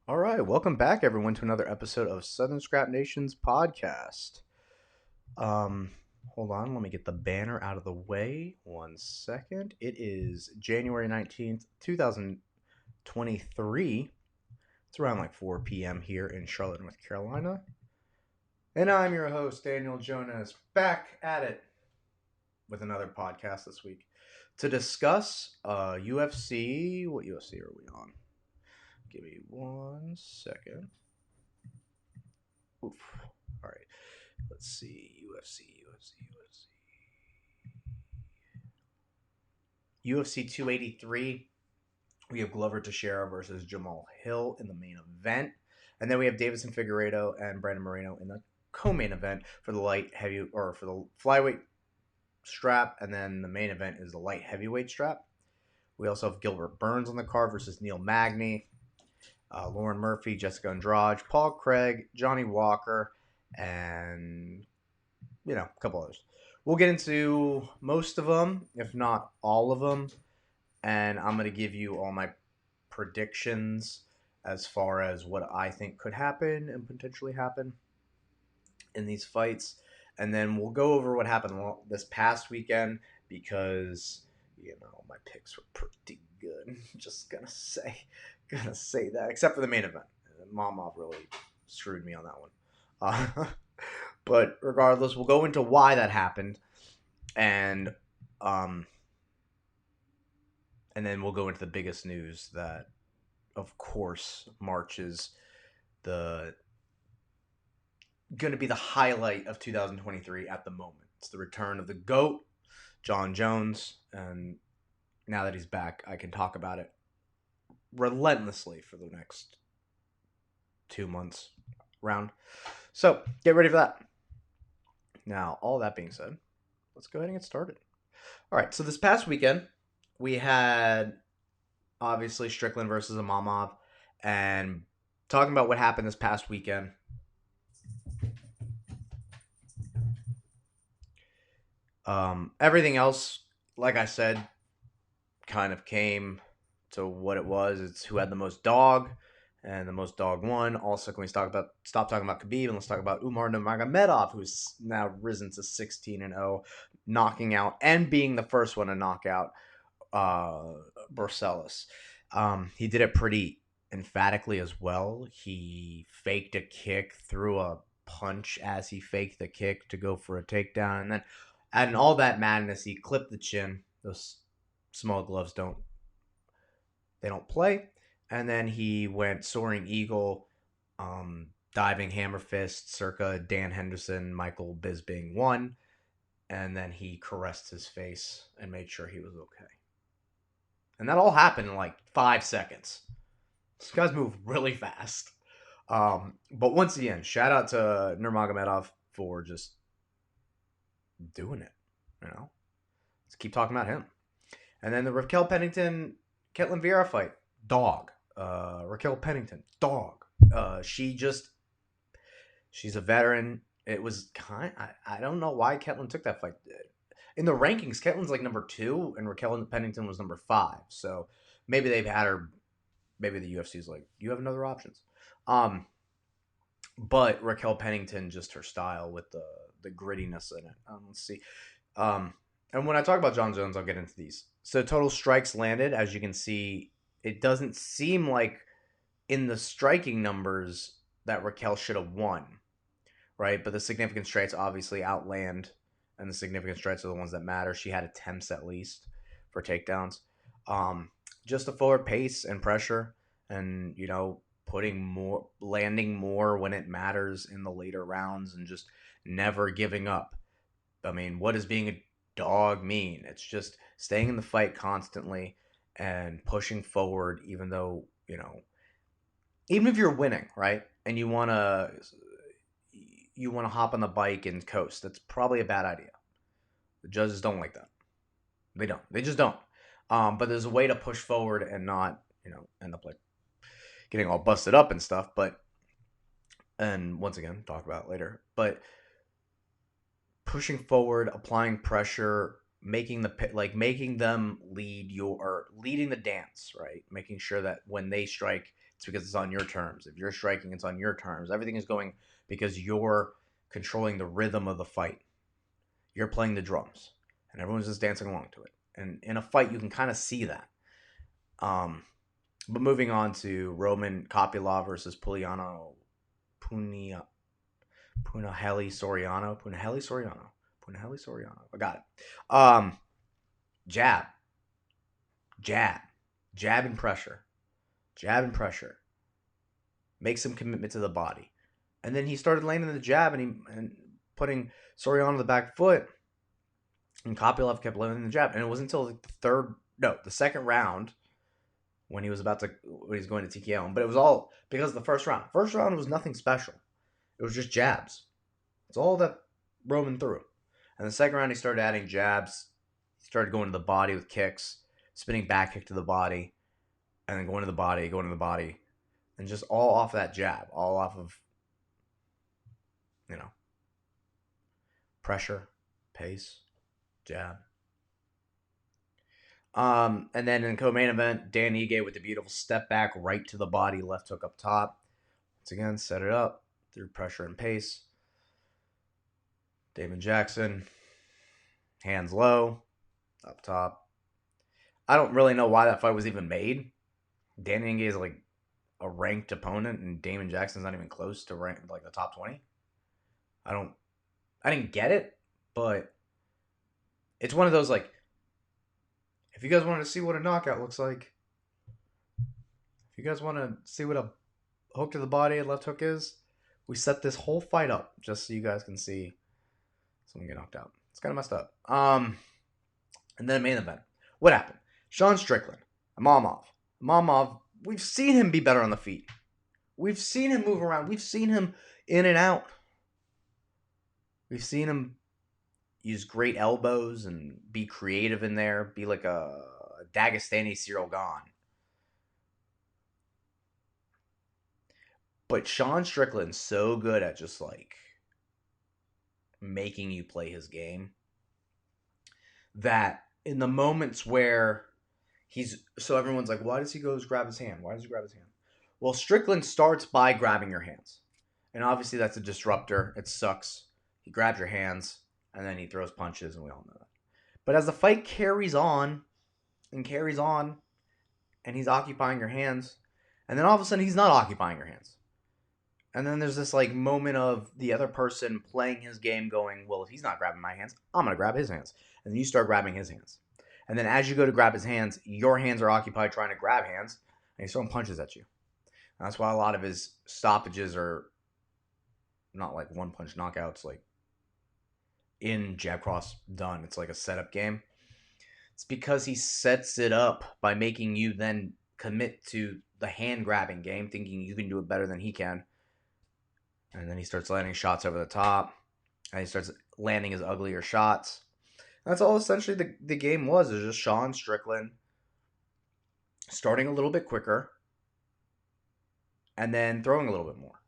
All right, welcome back, everyone, to another episode of Southern Scrap Nation's podcast. Um, Hold on, let me get the banner out of the way. 1 second. It is January 19th, 2023. It's around like 4 p.m. here in Charlotte, North Carolina. And I'm your host, Daniel Jonas, back at it with another podcast this week to discuss UFC. What UFC are we on? Give me 1 second. Oof. All right. Let's see. UFC 283. We have Glover Teixeira versus Jamal Hill in the main event. And then we have Davison Figueiredo and Brandon Moreno in the co-main event for the light heavy or for the flyweight strap. And then the main event is the light heavyweight strap. We also have Gilbert Burns on the card versus Neil Magny, Lauren Murphy, Jessica Andrade, Paul Craig, Johnny Walker, and a couple others. We'll get into most of them, if not all of them, and I'm going to give you all my predictions as far as what I think could happen and potentially happen in these fights. And then we'll go over what happened this past weekend because, my picks were pretty good. Just gonna say that, except for the main event. Mamov really screwed me on that one. But regardless, we'll go into why that happened, and um, and then we'll go into the biggest news that, of course, March is the going to be the highlight of 2023 at the moment. It's the return of the GOAT, John Jones, and now that he's back, I can talk about it relentlessly for the next 2 months round. So get ready for that. Now, all that being said, let's go ahead and get started. All right, so this past weekend, we had obviously Strickland versus Imamov, and talking about what happened this past weekend. Everything else, like I said, kind of came to what it was. It's who had the most dog, and the most dog won. Also, can we stop talking about Khabib and let's talk about Umar Nurmagomedov, who's now risen to 16-0, knocking out and being the first one to knock out Borsellis. He did it pretty emphatically as well. He faked a kick, threw a punch as he faked the kick to go for a takedown, and then, and all that madness, he clipped the chin. Those small gloves don't play. And then he went soaring eagle, diving hammer fist, circa Dan Henderson, Michael Bisping won, and then he caressed his face and made sure he was okay. And that all happened in like 5 seconds. These guys move really fast. But once again, shout out to Nurmagomedov for just doing it. Let's keep talking about him. And then the Raquel Pennington, Ketlin Vieira fight, dog. Raquel Pennington, dog. She's a veteran. It was I don't know why Ketlin took that fight. In the rankings, Ketlin's like number 2, and Raquel Pennington was number 5. So maybe they've had her. Maybe the UFC's like, you have another options. But Raquel Pennington, just her style with the grittiness in it. Let's see. And when I talk about John Jones, I'll get into these. So total strikes landed, as you can see, it doesn't seem like in the striking numbers that Raquel should have won, right? But the significant strikes obviously outland, and the significant strikes are the ones that matter. She had attempts at least for takedowns. Just a forward pace and pressure, and landing more when it matters in the later rounds, and just never giving up. I mean, what does being a dog mean? It's just staying in the fight constantly and pushing forward, even though, even if you're winning, right? And you want to hop on the bike and coast, that's probably a bad idea. The judges don't like that. They just don't. But there's a way to push forward and not, end up like getting all busted up and stuff. And once again, talk about it later, but pushing forward, applying pressure, making them leading the dance, right? Making sure that when they strike, it's because it's on your terms. If you're striking, it's on your terms. Everything is going because you're controlling the rhythm of the fight. You're playing the drums, and everyone's just dancing along to it. And in a fight, you can kind of see that. But moving on to Roman Kopylov versus Punahele Soriano. I got it. Jab, jab and pressure. Make some commitment to the body, and then he started landing the jab and putting Soriano on the back foot, and Kopylov kept landing the jab, and it wasn't until the second round when he was going to TKO him, but it was all because of the first round. First round was nothing special; it was just jabs. It's all that Roman threw, and the second round he started adding jabs. He started going to the body with kicks, spinning back kick to the body, and then going to the body, and just all off that jab, all off of, pressure, pace, jab. And then in the co-main event, Dan Ige with the beautiful step back right to the body, left hook up top. Once again, set it up through pressure and pace. Damon Jackson, hands low, up top. I don't really know why that fight was even made. Dan Ige is like a ranked opponent, and Damon Jackson's not even close to rank like the top 20. I didn't get it, but it's one of those like, if you guys want to see what a knockout looks like, if you guys want to see what a hook to the body and left hook is, we set this whole fight up just so you guys can see someone get knocked out. It's kind of messed up. And then main event. What happened? Sean Strickland, Imavov, we've seen him be better on the feet. We've seen him move around. We've seen him in and out. We've seen him use great elbows and be creative in there. Be like a Dagestani Cyril Gane. But Sean Strickland's so good at just like making you play his game that in the moments where so everyone's like, why does he go grab his hand? Well, Strickland starts by grabbing your hands. And obviously that's a disruptor. It sucks. He grabs your hands and then he throws punches, and we all know that. But as the fight carries on, and he's occupying your hands, and then all of a sudden he's not occupying your hands. And then there's this like moment of the other person playing his game going, well, if he's not grabbing my hands, I'm going to grab his hands. And then you start grabbing his hands. And then as you go to grab his hands, your hands are occupied trying to grab hands, and he's throwing punches at you. And that's why a lot of his stoppages are not like one-punch knockouts, like in jab cross done. It's like a setup game. It's because he sets it up by making you then commit to the hand-grabbing game, thinking you can do it better than he can. And then he starts landing shots over the top, and he starts landing his uglier shots. That's all essentially the game was. It was just Sean Strickland starting a little bit quicker and then throwing a little bit more.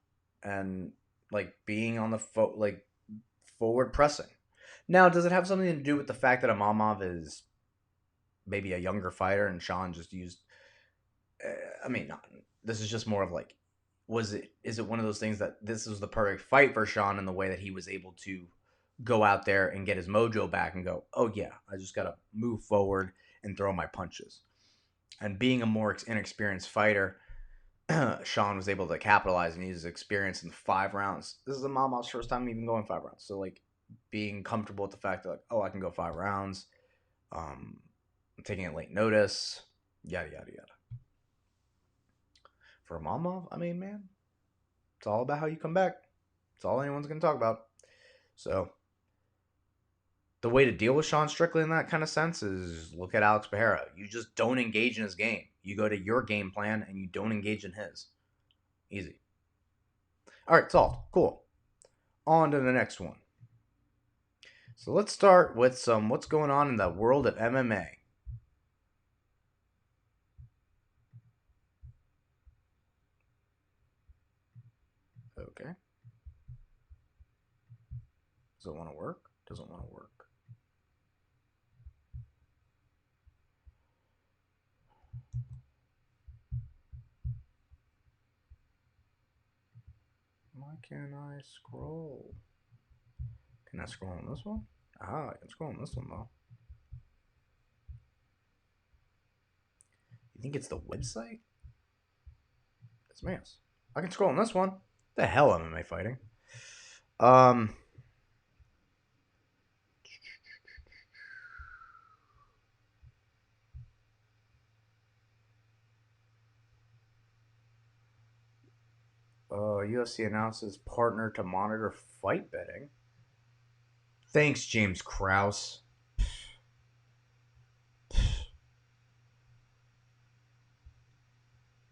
And like being on the forward pressing. Now, does it have something to do with the fact that Imavov is maybe a younger fighter and Sean just used... this is just more of like, is it one of those things that this was the perfect fight for Sean in the way that he was able to go out there and get his mojo back and go, oh yeah, I just got to move forward and throw my punches. And being a more inexperienced fighter, Sean was able to capitalize and use his experience in 5 rounds. This is Imavov's first time even going 5 rounds. So like being comfortable with the fact that like, oh, I can go 5 rounds, taking it late notice, yada, yada, yada. For Imavov, man, it's all about how you come back. It's all anyone's going to talk about. So the way to deal with Sean Strickland in that kind of sense is look at Alex Pereira. You just don't engage in his game. You go to your game plan and you don't engage in his. Easy. All right, solved. Cool. On to the next one. So let's start with some what's going on in the world of MMA. Okay. Does it want to work? Doesn't want to work. can I scroll? Can I scroll on this one? Ah, I can scroll on this one though. You think it's the website? It's Mayos. I can scroll on this one. The hell am I fighting? UFC announces partner to monitor fight betting. Thanks, James Krause.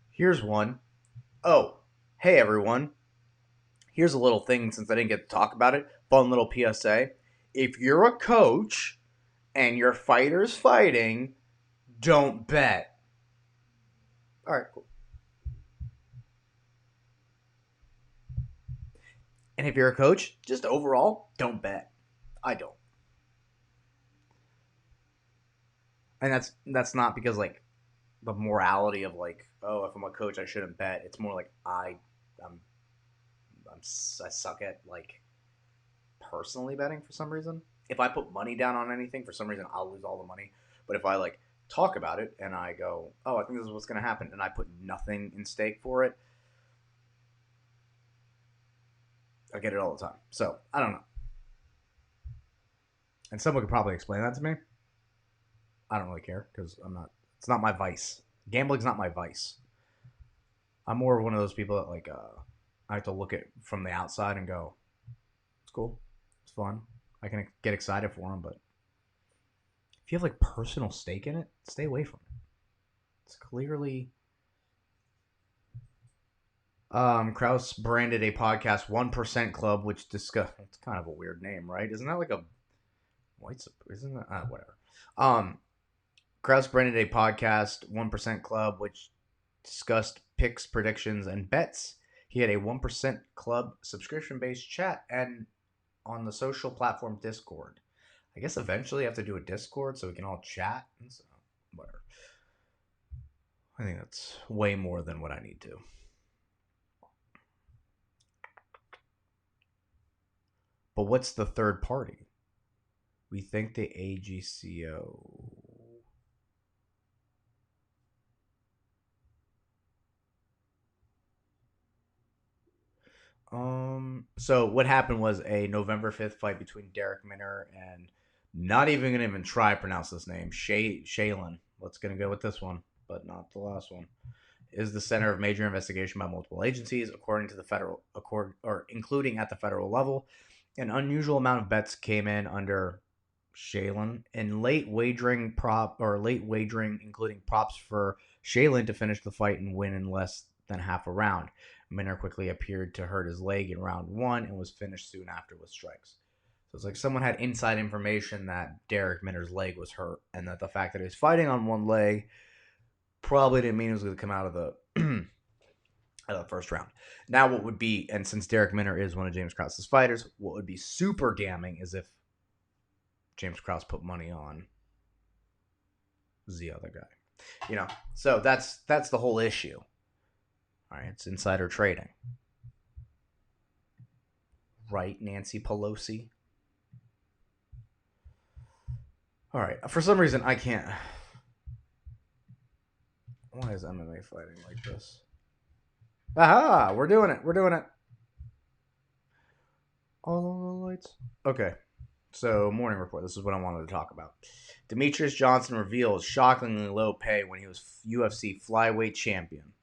Here's one. Oh, hey everyone. Here's a little thing since I didn't get to talk about it. Fun little PSA. If you're a coach and your fighter's fighting, don't bet. All right, cool. And if you're a coach, just overall, don't bet. I don't. And that's not because like the morality of like, oh, if I'm a coach, I shouldn't bet. It's more like I'm I suck at like personally betting for some reason. If I put money down on anything, for some reason I'll lose all the money. But if I like talk about it and I go, oh, I think this is what's going to happen, and I put nothing in stake for it, I get it all the time. So I don't know. And someone could probably explain that to me. I don't really care because I'm not. It's not my vice. Gambling's not my vice. I'm more of one of those people that like I have to look at from the outside and go, it's cool, it's fun. I can get excited for them, but if you have like personal stake in it, stay away from it. It's clearly. Krause branded a podcast 1% Club, which discuss. It's kind of a weird name, right? Isn't that like a white? Isn't that whatever? Krause branded a podcast 1% Club, which discussed picks, predictions, and bets. He had a 1% Club subscription-based chat and on the social platform Discord. I guess eventually I have to do a Discord so we can all chat. So, whatever. I think that's way more than what I need to. But what's the third party? We think the AGCO. So what happened was a November 5th fight between Derek Minner and not even gonna even try to pronounce this name. Shaylin. Let's gonna go with this one, but not the last one. Is the center of major investigation by multiple agencies, according to the federal including at the federal level. An unusual amount of bets came in under Shaylin in late wagering, including props for Shaylin to finish the fight and win in less than half a round. Minner quickly appeared to hurt his leg in round one and was finished soon after with strikes. So it's like someone had inside information that Derek Minner's leg was hurt, and that the fact that he was fighting on one leg probably didn't mean he was going to come out of the out of the first round. Now, what would be, and since Derek Minner is one of James Krause's fighters, what would be super damning is if James Krause put money on the other guy. You know, so that's the whole issue. All right, it's insider trading. Right, Nancy Pelosi? All right, for some reason I can't. Why is MMA fighting like this? Aha, we're doing it. We're doing it. All the lights. Okay. So, morning report. This is what I wanted to talk about. Demetrius Johnson reveals shockingly low pay when he was UFC flyweight champion.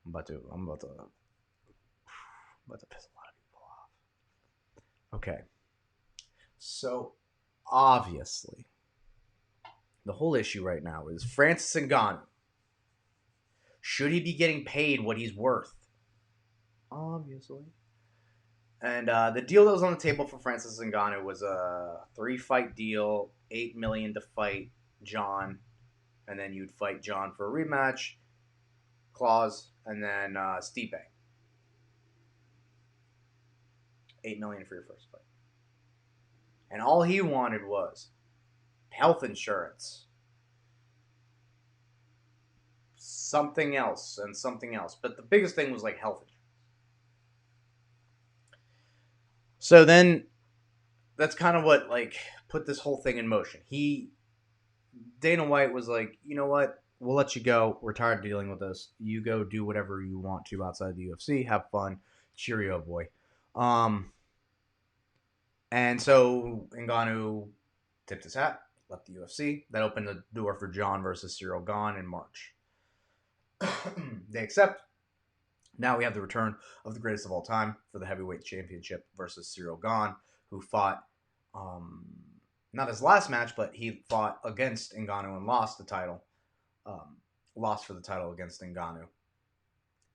I'm about to piss a lot of people off. Okay. So, obviously, the whole issue right now is Francis Ngannou. Should he be getting paid what he's worth? Obviously. And the deal that was on the table for Francis Ngannou was a 3-fight deal, $8 million to fight John, and then you'd fight John for a rematch clause, and then Stipe. $8 million for your first fight. And all he wanted was health insurance, something else, and something else. But the biggest thing was like health insurance. So then that's kind of what like put this whole thing in motion. Dana White was like, you know what? We'll let you go. We're tired of dealing with this. You go do whatever you want to outside the UFC. Have fun. Cheerio, boy. Um, and so Ngannou tipped his hat, left the UFC. That opened the door for John versus Cyril Gane in March. They accept. Now we have the return of the greatest of all time for the heavyweight championship versus Cyril Gane, who fought not his last match, but he fought against Ngannou and lost the title. Lost for the title against Ngannou.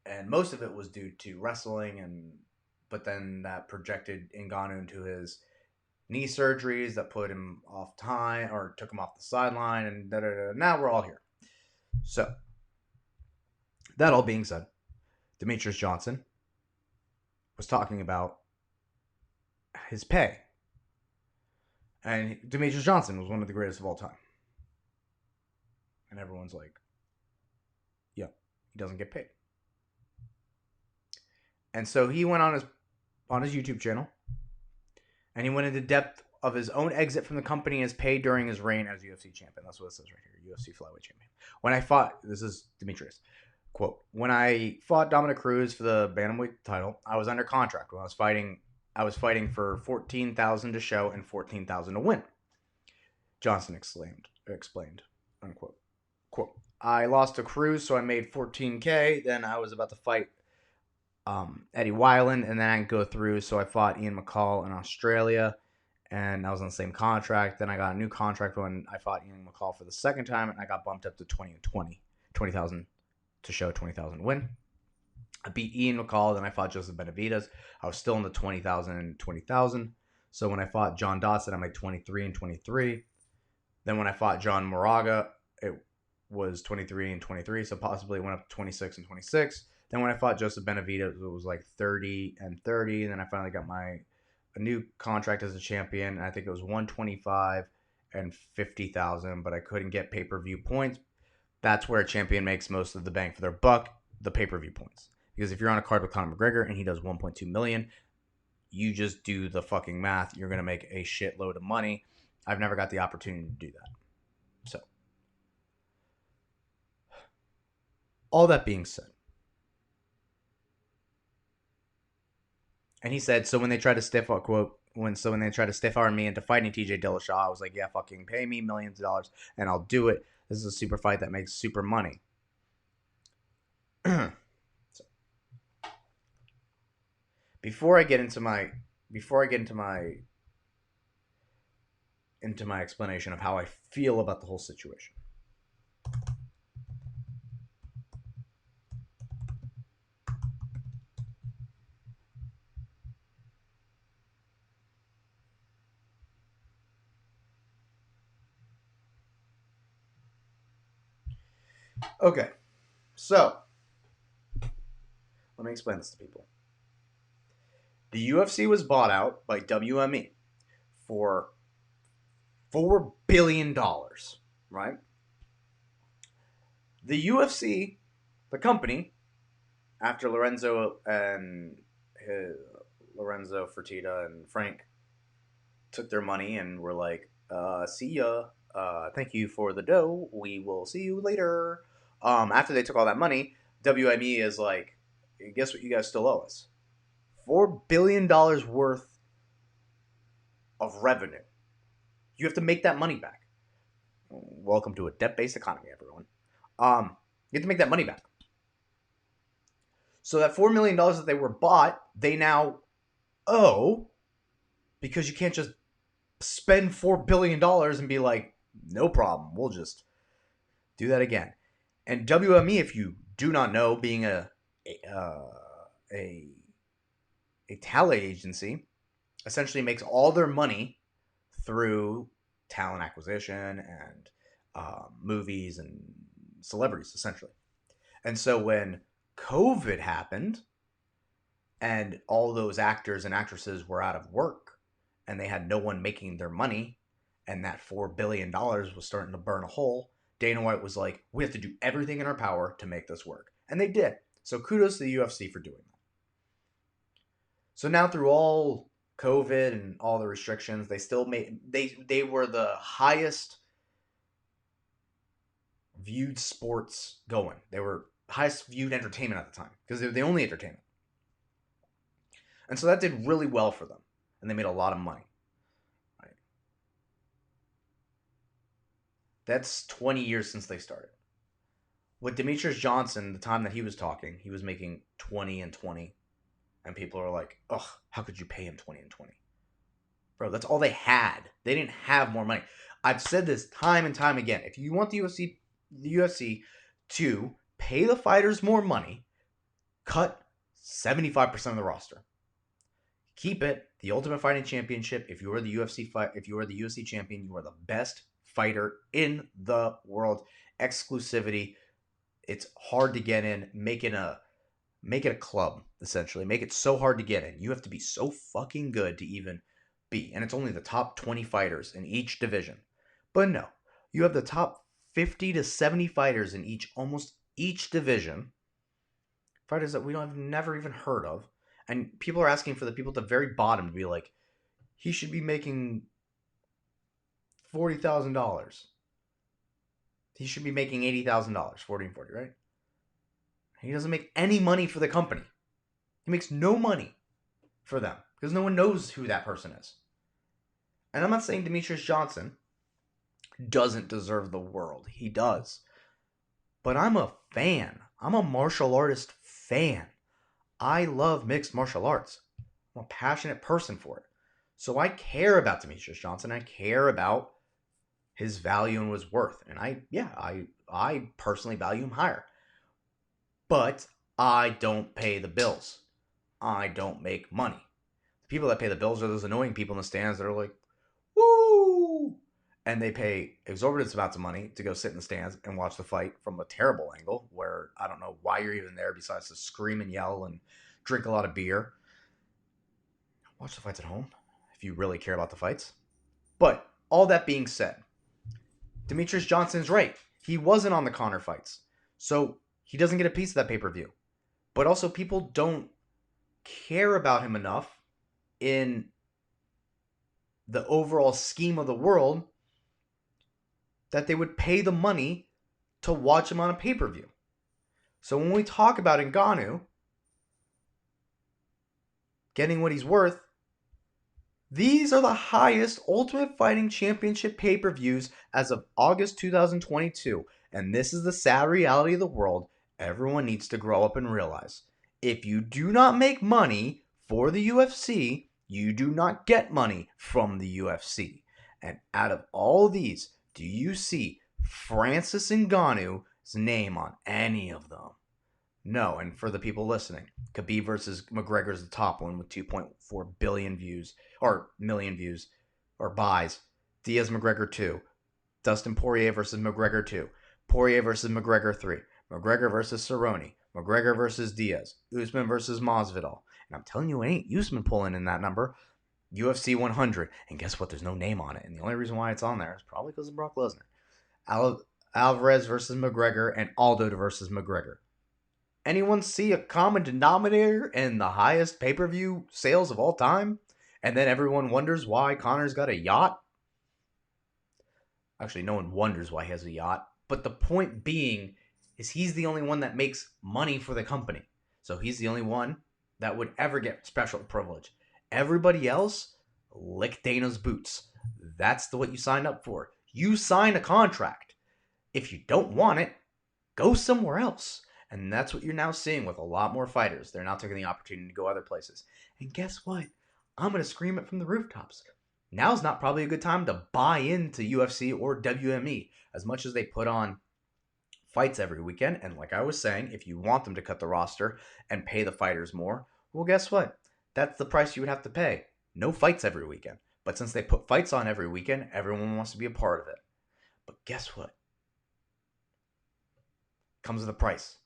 And most of it was due to wrestling, but then that projected Ngannou into his knee surgeries that put him off time or took him off the sideline, and now we're all here. So, that all being said, Demetrius Johnson was talking about his pay. And Demetrius Johnson was one of the greatest of all time. And everyone's like, yeah, he doesn't get paid. And so he went on his YouTube channel, and he went into depth of his own exit from the company and his pay during his reign as UFC champion. That's what it says right here, UFC Flyweight champion. When I fought, this is Demetrius, quote, when I fought Dominic Cruz for the bantamweight title, I was under contract. When I was fighting for $14,000 to show and $14,000 to win. Johnson explained, unquote. Quote, I lost to Cruz, so I made $14K. Then I was about to fight Eddie Weiland, and then I didn't go through, so I fought Ian McCall in Australia, and I was on the same contract. Then I got a new contract when I fought Ian McCall for the second time, and I got bumped up to 20,000 to show, 20,000 to win. I beat Ian McCall, then I fought Joseph Benavidez. I was still in the 20,000 and 20,000. So when I fought John Dodson, I made 23 and 23. Then when I fought John Moraga, it was 23 and 23, so possibly it went up to 26 and 26. Then when I fought Joseph Benavidez, it was like 30 and 30. And then I finally got a new contract as a champion. I think it was 125 and 50,000, but I couldn't get pay-per-view points. That's where a champion makes most of the bang for their buck, the pay-per-view points. Because if you're on a card with Conor McGregor and he does 1.2 million, you just do the fucking math. You're going to make a shitload of money. I've never got the opportunity to do that. So, all that being said, and he said, so when they tried to stiff arm me into fighting TJ Dillashaw, I was like, yeah, fucking pay me millions of dollars and I'll do it. This is a super fight that makes super money. So, before I get into my explanation of how I feel about the whole situation, okay, so let me explain this to people. The UFC was bought out by WME for $4 billion, right? The UFC, the company, after Lorenzo Fertitta and Frank took their money and were like, see ya, thank you for the dough, we will see you later. After they took all that money, WME is like, guess what, you guys still owe us? $4 billion worth of revenue. You have to make that money back. Welcome to a debt-based economy, everyone. You have to make that money back. So that $4 million that they were bought, they now owe, because you can't just spend $4 billion and be like, no problem, we'll just do that again. And WME, if you do not know, being a talent agency, essentially makes all their money through talent acquisition and movies and celebrities, essentially. And so when COVID happened and all those actors and actresses were out of work and they had no one making their money, and that $4 billion was starting to burn a hole, Dana White was like, we have to do everything in our power to make this work. And they did. So kudos to the UFC for doing that. So now through all COVID and all the restrictions, they still made they were the highest viewed sports going. They were highest viewed entertainment at the time because they were the only entertainment. And so that did really well for them. And they made a lot of money. Right? That's 20 years since they started. With Demetrius Johnson, the time that he was talking, he was making 20 and 20. And people are like, ugh, how could you pay him 20 and 20? Bro, that's all they had. They didn't have more money. I've said this time and time again. If you want the UFC to pay the fighters more money, cut 75% of the roster. Keep it the Ultimate Fighting Championship. If you are the UFC champion, you are the best fighter in the world. Exclusivity. It's hard to get in. Make it a club, essentially. Make it so hard to get in. You have to be so fucking good to even be. And it's only the top 20 fighters in each division. But no, you have the top 50 to 70 fighters in almost each division. Fighters that we have never even heard of. And people are asking for the people at the very bottom to be like, he should be making $40,000. He should be making $80,000, 40 and 40, right? He doesn't make any money for the company. He makes no money for them because no one knows who that person is. And I'm not saying Demetrius Johnson doesn't deserve the world. He does. But I'm a fan. I'm a martial artist fan. I love mixed martial arts. I'm a passionate person for it. So I care about Demetrius Johnson. I care about his value and his worth. And I personally value him higher. But I don't pay the bills. I don't make money. The people that pay the bills are those annoying people in the stands that are like, woo! And they pay exorbitant amounts of money to go sit in the stands and watch the fight from a terrible angle where I don't know why you're even there besides to scream and yell and drink a lot of beer. Watch the fights at home if you really care about the fights. But all that being said, Demetrius Johnson's right. He wasn't on the Conor fights. So he doesn't get a piece of that pay-per-view. But also people don't care about him enough in the overall scheme of the world that they would pay the money to watch him on a pay-per-view. So when we talk about Ngannou getting what he's worth, these are the highest Ultimate Fighting Championship pay-per-views as of August 2022. And this is the sad reality of the world everyone needs to grow up and realize. If you do not make money for the UFC, you do not get money from the UFC. And out of all these, do you see Francis Ngannou's name on any of them? No. And for the people listening, Khabib versus McGregor is the top one with 2.4 billion views, or million views, or buys. Diaz McGregor 2. Dustin Poirier versus McGregor 2. Poirier versus McGregor 3. McGregor versus Cerrone. McGregor versus Diaz. Usman versus Masvidal. And I'm telling you, it ain't Usman pulling in that number. UFC 100. And guess what? There's no name on it. And the only reason why it's on there is probably because of Brock Lesnar. Alvarez versus McGregor and Aldo versus McGregor. Anyone see a common denominator in the highest pay-per-view sales of all time? And then everyone wonders why Conor's got a yacht? Actually, no one wonders why he has a yacht. But the point being is he's the only one that makes money for the company. So he's the only one that would ever get special privilege. Everybody else, lick Dana's boots. That's what you signed up for. You signed a contract. If you don't want it, go somewhere else. And that's what you're now seeing with a lot more fighters. They're now taking the opportunity to go other places. And guess what? I'm going to scream it from the rooftops. Now's not probably a good time to buy into UFC or WME as much as they put on fights every weekend. And like I was saying, if you want them to cut the roster and pay the fighters more, well, guess what? That's the price you would have to pay. No fights every weekend. But since they put fights on every weekend, everyone wants to be a part of it. But guess what? Comes with a price.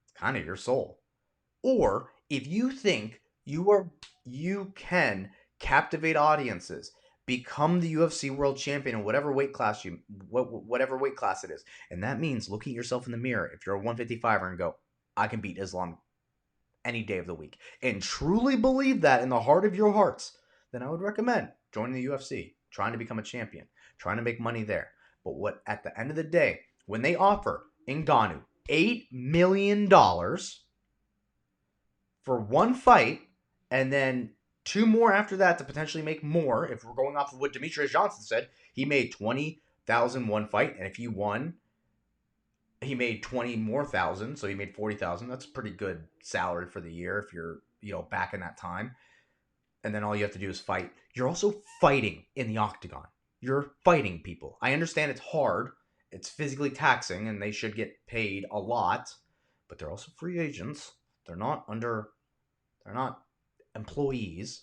It's kind of your soul. Or if you think you can captivate audiences, become the UFC World Champion in whatever weight class it is, and that means looking at yourself in the mirror if you're a 155er and go, I can beat Islam any day of the week, and truly believe that in the heart of your hearts, then I would recommend joining the UFC, trying to become a champion, trying to make money there. But what at the end of the day, when they offer Ngannou $8 million for one fight, and then 2 more after that to potentially make more, if we're going off of what Demetrius Johnson said, he made 20,000 one fight, and if he won, he made 20 more thousand, so he made 40,000. That's a pretty good salary for the year if you're, back in that time. And then all you have to do is fight. You're also fighting in the octagon. You're fighting people. I understand it's hard. It's physically taxing, and they should get paid a lot, but they're also free agents. They're not employees.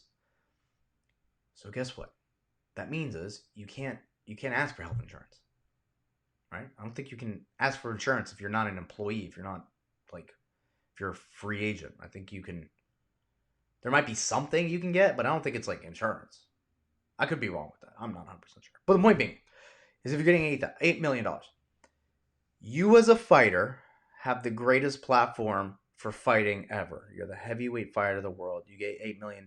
So guess what? That means is you can't ask for health insurance. Right? I don't think you can ask for insurance if you're not an employee, if you're not if you're a free agent. I think you can. There might be something you can get, but I don't think it's like insurance. I could be wrong with that. I'm not 100% sure. But the point being is if you're getting $8 million, you as a fighter have the greatest platform for fighting ever. You're the heavyweight fighter of the world. You get $8 million.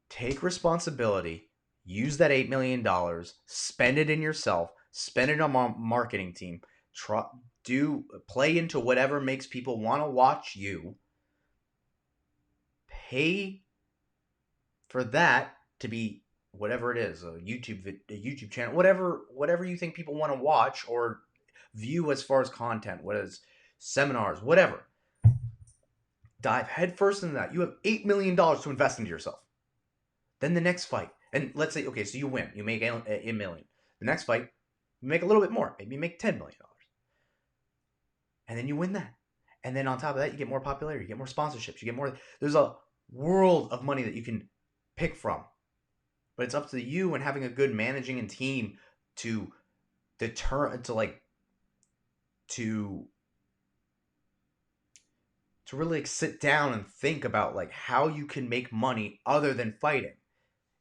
Take responsibility. Use that $8 million. Spend it in yourself. Spend it on a marketing team. Play into whatever makes people want to watch you. Pay for that to be whatever it is, a YouTube channel, whatever you think people want to watch or view as far as content, what is seminars, whatever. Dive headfirst into that. You have $8 million to invest into yourself. Then the next fight, and let's say, okay, so you win, you make $1 million. The next fight, you make a little bit more, maybe you make $10 million, and then you win that. And then on top of that, you get more popularity, you get more sponsorships, you get more. There's a world of money that you can pick from, but it's up to you and having a good managing and team to really sit down and think about how you can make money other than fighting.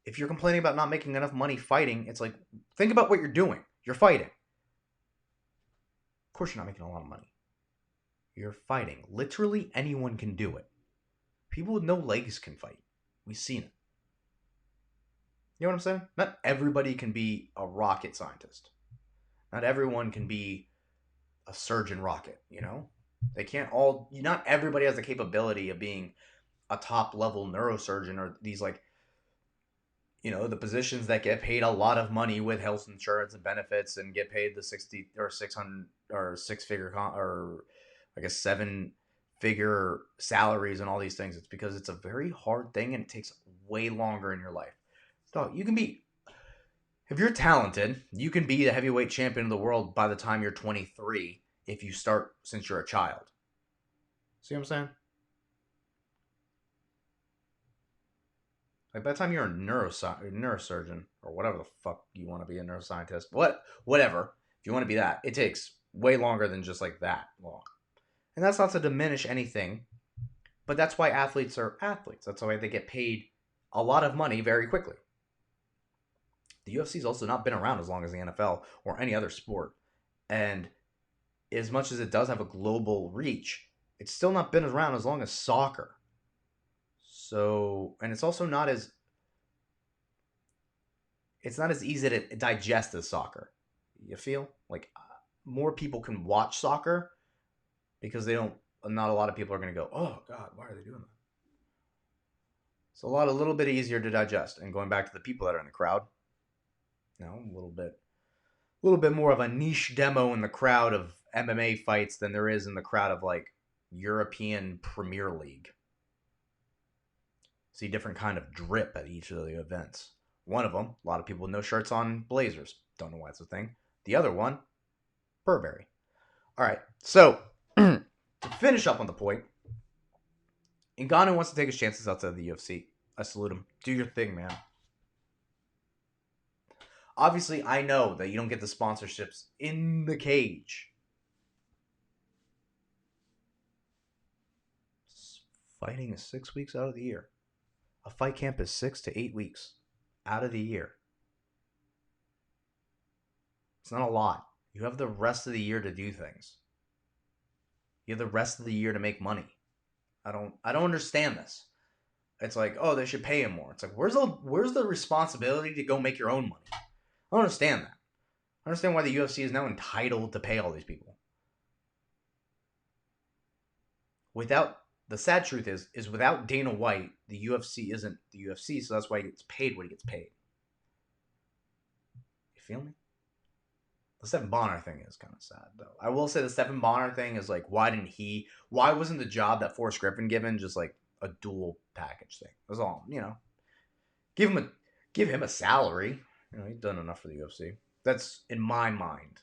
If you're complaining about not making enough money fighting, it's think about what you're doing. You're fighting. Of course you're not making a lot of money. You're fighting. Literally anyone can do it. People with no legs can fight. We've seen it. You know what I'm saying? Not everybody can be a rocket scientist. Not everyone can be a surgeon rocket, They can't all... Not everybody has the capability of being a top-level neurosurgeon or these, the positions that get paid a lot of money with health insurance and benefits and get paid the 60 or 600 or six-figure or I guess 7-figure salaries and all these things. It's because it's a very hard thing and it takes way longer in your life. So you can be... If you're talented, you can be the heavyweight champion of the world by the time you're 23 if you start since you're a child. See what I'm saying? By the time you're a neurosurgeon, or whatever the fuck you want to be, a neuroscientist, whatever, if you want to be that, it takes way longer than just that long. And that's not to diminish anything, but that's why athletes are athletes. That's why they get paid a lot of money very quickly. The UFC's also not been around as long as the NFL or any other sport. And as much as it does have a global reach, it's still not been around as long as soccer. So, and it's also not as easy to digest as soccer. You feel? More people can watch soccer because not a lot of people are going to go, oh God, why are they doing that? It's a little bit easier to digest. And going back to the people that are in the crowd, a little bit more of a niche demo in the crowd of MMA fights than there is in the crowd of European Premier League. See different kind of drip at each of the events. One of them, a lot of people with no shirts on, Blazers. Don't know why it's a thing. The other one, Burberry. All right, so to finish up on the point, Ngannou wants to take his chances outside of the UFC. I salute him. Do your thing, man. Obviously, I know that you don't get the sponsorships in the cage. Fighting is 6 weeks out of the year. A fight camp is 6 to 8 weeks out of the year. It's not a lot. You have the rest of the year to do things. You have the rest of the year to make money. I don't understand this. It's like, oh, they should pay him more. It's like, where's the responsibility to go make your own money? I don't understand that. I understand why the UFC is now entitled to pay all these people. The sad truth is without Dana White, the UFC isn't the UFC, so that's why he gets paid what he gets paid. You feel me? The Stephen Bonner thing is kind of sad, though. I will say the Stephen Bonner thing is like, why wasn't the job that Forrest Griffin given just like a dual package thing? That's all, Give him a salary. He's done enough for the UFC. That's in my mind.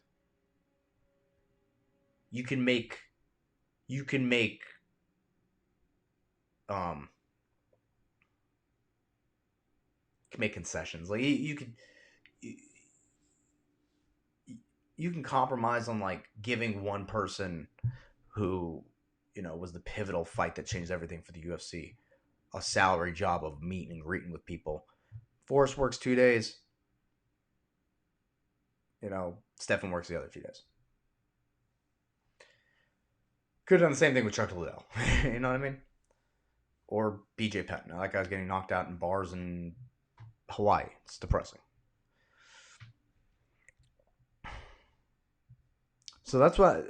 You can make concessions. Like you can compromise on like giving one person who was the pivotal fight that changed everything for the UFC a salary job of meeting and greeting with people. Forrest works 2 days. Stephen works the other 2 days. Could have done the same thing with Chuck Liddell. You know what I mean? Or BJ Penn. Now that guy's getting knocked out in bars in Hawaii. It's depressing. So that's why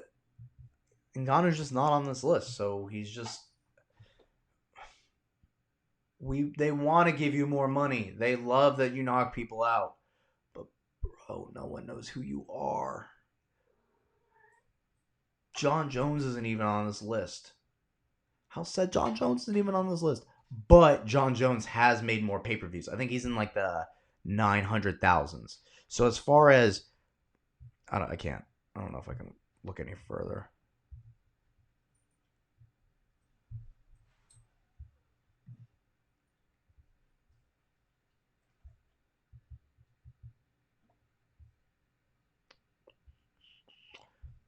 Ngannou's just not on this list. So he's just... They want to give you more money. They love that you knock people out. But, bro, no one knows who you are. John Jones isn't even on this list. How sad John Jones isn't even on this list. But John Jones has made more pay-per-views. I think he's in like the 900,000s. So as far as... I don't know if I can look any further.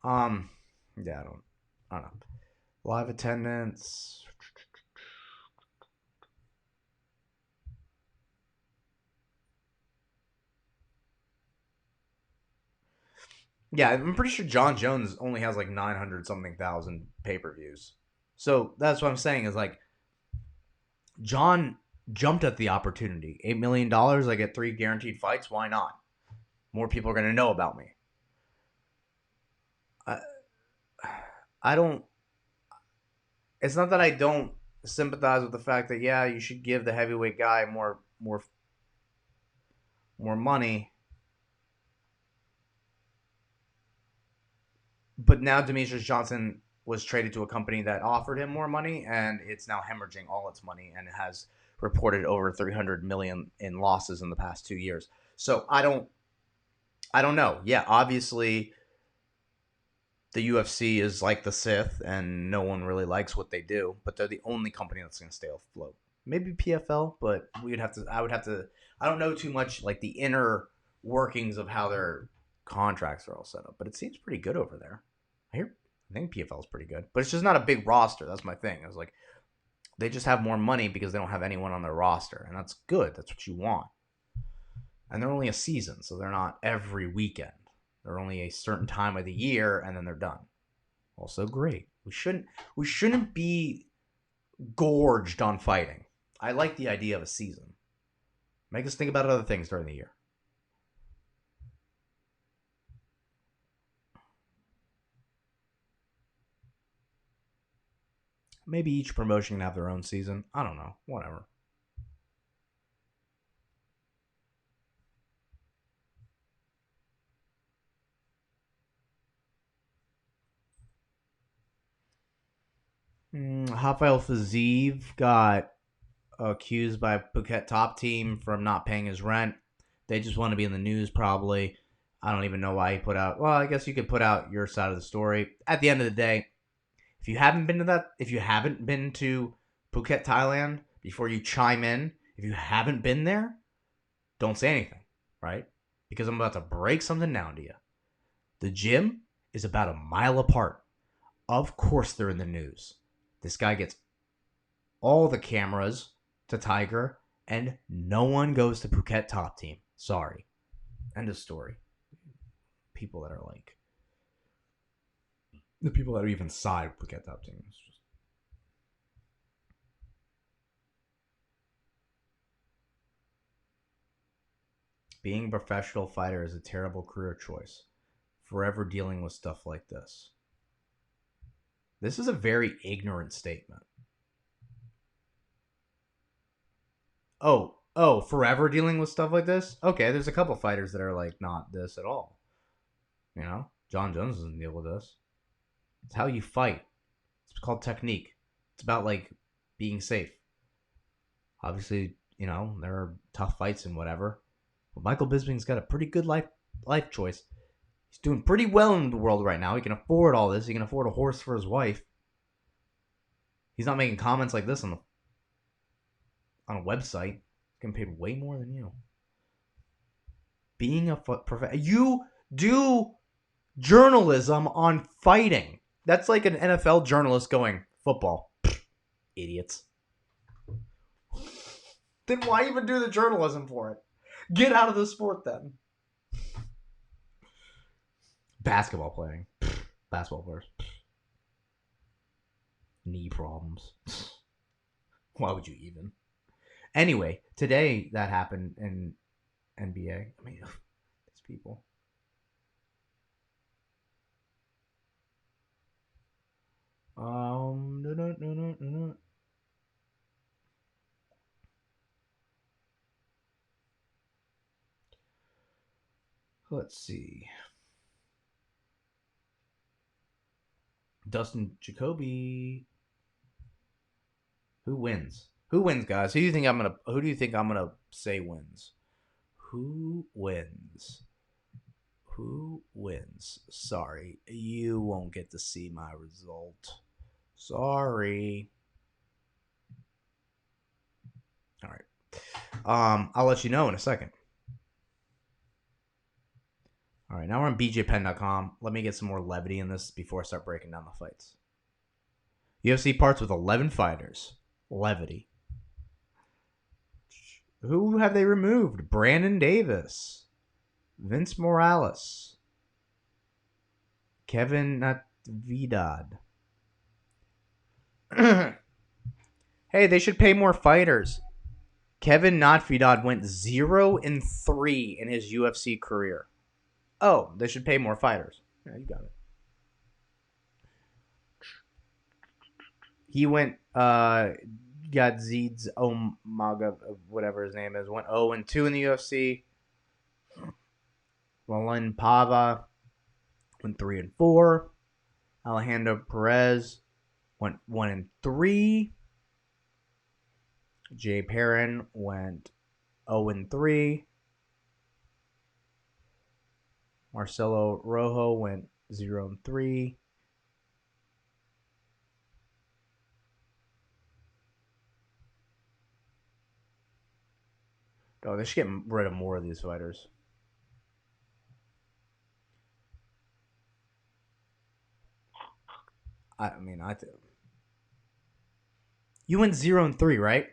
Yeah, I don't know. Live attendance. Yeah, I'm pretty sure John Jones only has like 900 something thousand pay-per-views. So that's what I'm saying is like John jumped at the opportunity. $8 million, I get 3 guaranteed fights. Why not? More people are going to know about me. I don't... It's not that I don't sympathize with the fact that, yeah, you should give the heavyweight guy more money. But now Demetrius Johnson was traded to a company that offered him more money, and it's now hemorrhaging all its money, and it has reported over $300 million in losses in the past 2 years. So I don't know. Yeah, obviously the UFC is like the Sith, and no one really likes what they do, but they're the only company that's going to stay afloat. Maybe PFL, but I don't know too much like the inner workings of how their contracts are all set up, but it seems pretty good over there. I think PFL is pretty good, but it's just not a big roster. That's my thing. I was like, they just have more money because they don't have anyone on their roster, and that's good. That's what you want. And they're only a season, so they're not every weekend. They're only a certain time of the year, and then they're done. Also great. We shouldn't be gorged on fighting. I like the idea of a season. Make us think about other things during the year. Maybe each promotion can have their own season. I don't know. Whatever. Rafael Fiziev got accused by Phuket Top Team from not paying his rent. They just want to be in the news, probably. I don't even know why he put out... Well, I guess you could put out your side of the story. At the end of the day, if you haven't been to Phuket, Thailand, before you chime in, if you haven't been there, don't say anything, right? Because I'm about to break something down to you. The gym is about a mile apart. Of course they're in the news. This guy gets all the cameras to Tiger, and no one goes to Phuket Top Team. Sorry. End of story. People that are like... The people that are even side Phuket Top Team. Being a professional fighter is a terrible career choice. Forever dealing with stuff like this. This is a very ignorant statement. Oh, forever dealing with stuff like this? Okay, there's a couple fighters that are like not this at all. You know, John Jones doesn't deal with this. It's how you fight. It's called technique. It's about like being safe. Obviously, you know, there are tough fights and whatever. But Michael Bisping's got a pretty good life choice. He's doing pretty well in the world right now. He can afford all this. He can afford a horse for his wife. He's not making comments like this on a website. He's getting paid way more than you. Being a you do journalism on fighting. That's like an NFL journalist going, football. Idiots. Then why even do the journalism for it? Get out of the sport then. Basketball playing. Basketball players. Knee problems. Why would you even? Anyway, today that happened in NBA. I mean, these people. No. Let's see. Dustin Jacoby. Who wins? Who wins, guys? Who do you think I'm gonna say wins? Who wins? Who wins? Sorry, you won't get to see my result. Sorry. All right. I'll let you know in a second. All right, now we're on bjpenn.com. Let me get some more levity in this before I start breaking down the fights. UFC parts with 11 fighters. Levity. Who have they removed? Brandon Davis. Vince Morales. Kevin Natividad. Hey, they should pay more fighters. Kevin Natividad went 0-3 in his UFC career. Oh, they should pay more fighters. Yeah, you got it. He went, Gadzid's Omaga, whatever his name is, went 0-2 in the UFC. Roland Pava went 3-4. Alejandro Perez went 1-3. Jay Perrin went 0-3. Marcelo Rojo went 0-3. Oh, they should get rid of more of these fighters. I you went 0-3, right?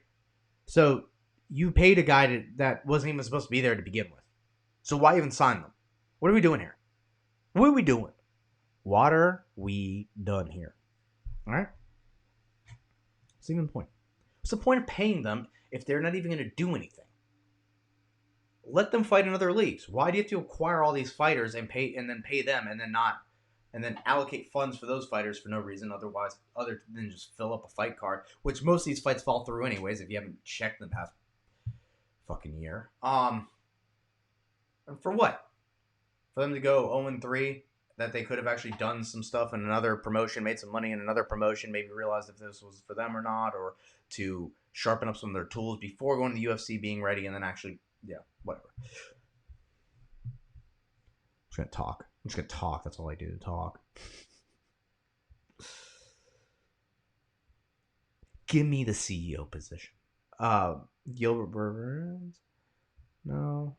So you paid a guy that wasn't even supposed to be there to begin with. So why even sign them? What are we doing here? What are we doing? What are we done here? All right? What's even the point? What's the point of paying them if they're not even going to do anything? Let them fight in other leagues. Why do you have to acquire all these fighters and then pay them and then allocate funds for those fighters for no reason other than just fill up a fight card, which most of these fights fall through anyways if you haven't checked in the past fucking year. And for what? For them to go 0-3, that they could have actually done some stuff in another promotion, made some money in another promotion, maybe realized if this was for them or not, or to sharpen up some of their tools before going to the UFC, being ready, and then actually, yeah, whatever. I'm just going to talk. That's all I do, talk. Give me the CEO position. Gilbert Burns? No.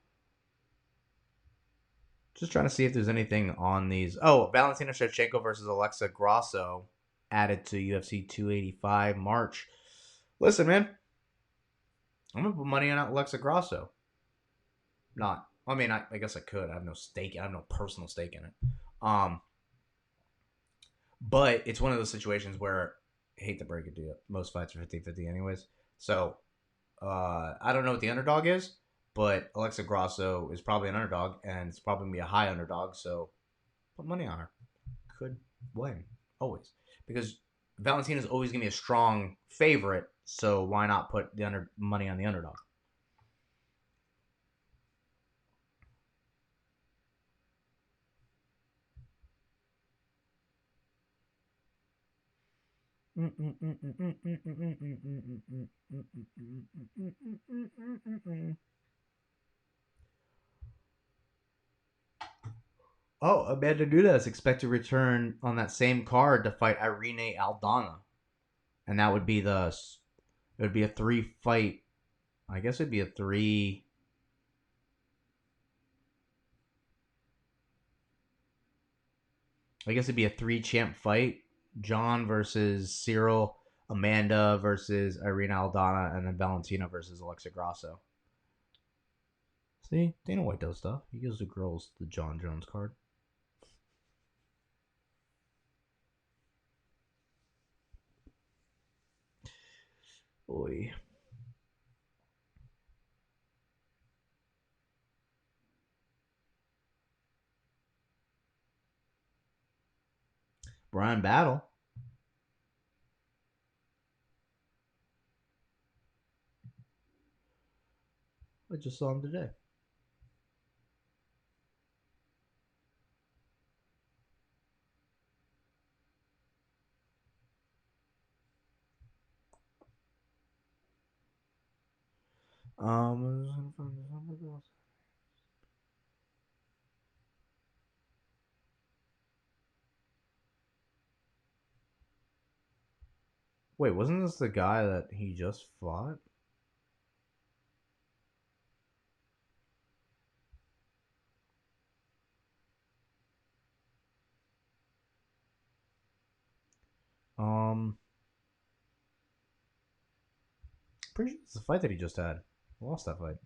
Just trying to see if there's anything on these. Oh, Valentina Shevchenko versus Alexa Grasso added to UFC 285 March. Listen, man. I'm going to put money on Alexa Grasso. Not. I mean, I guess I could. I have no stake. I have no personal stake in it. But it's one of those situations where, I hate to break it to you, most fights are 50-50 anyways. So, I don't know what the underdog is, But Alexa Grasso is probably an underdog, and it's probably going to be a high underdog, so put money on her. Could win, always. Because Valentina's always going to be a strong favorite, so why not put the money on the underdog? Oh, Amanda Nunes expected to return on that same card to fight Irene Aldana, and that would be a 3 fight. I guess it'd be a three. I guess it'd be a 3 champ fight: John versus Cyril, Amanda versus Irene Aldana, and then Valentina versus Alexa Grasso. See, Dana White does stuff. He gives the girls the John Jones card. Oy. Brian Battle. I just saw him today. Wait, wasn't this the guy that he just fought? Pretty sure it's the fight that he just had. Lost that fight.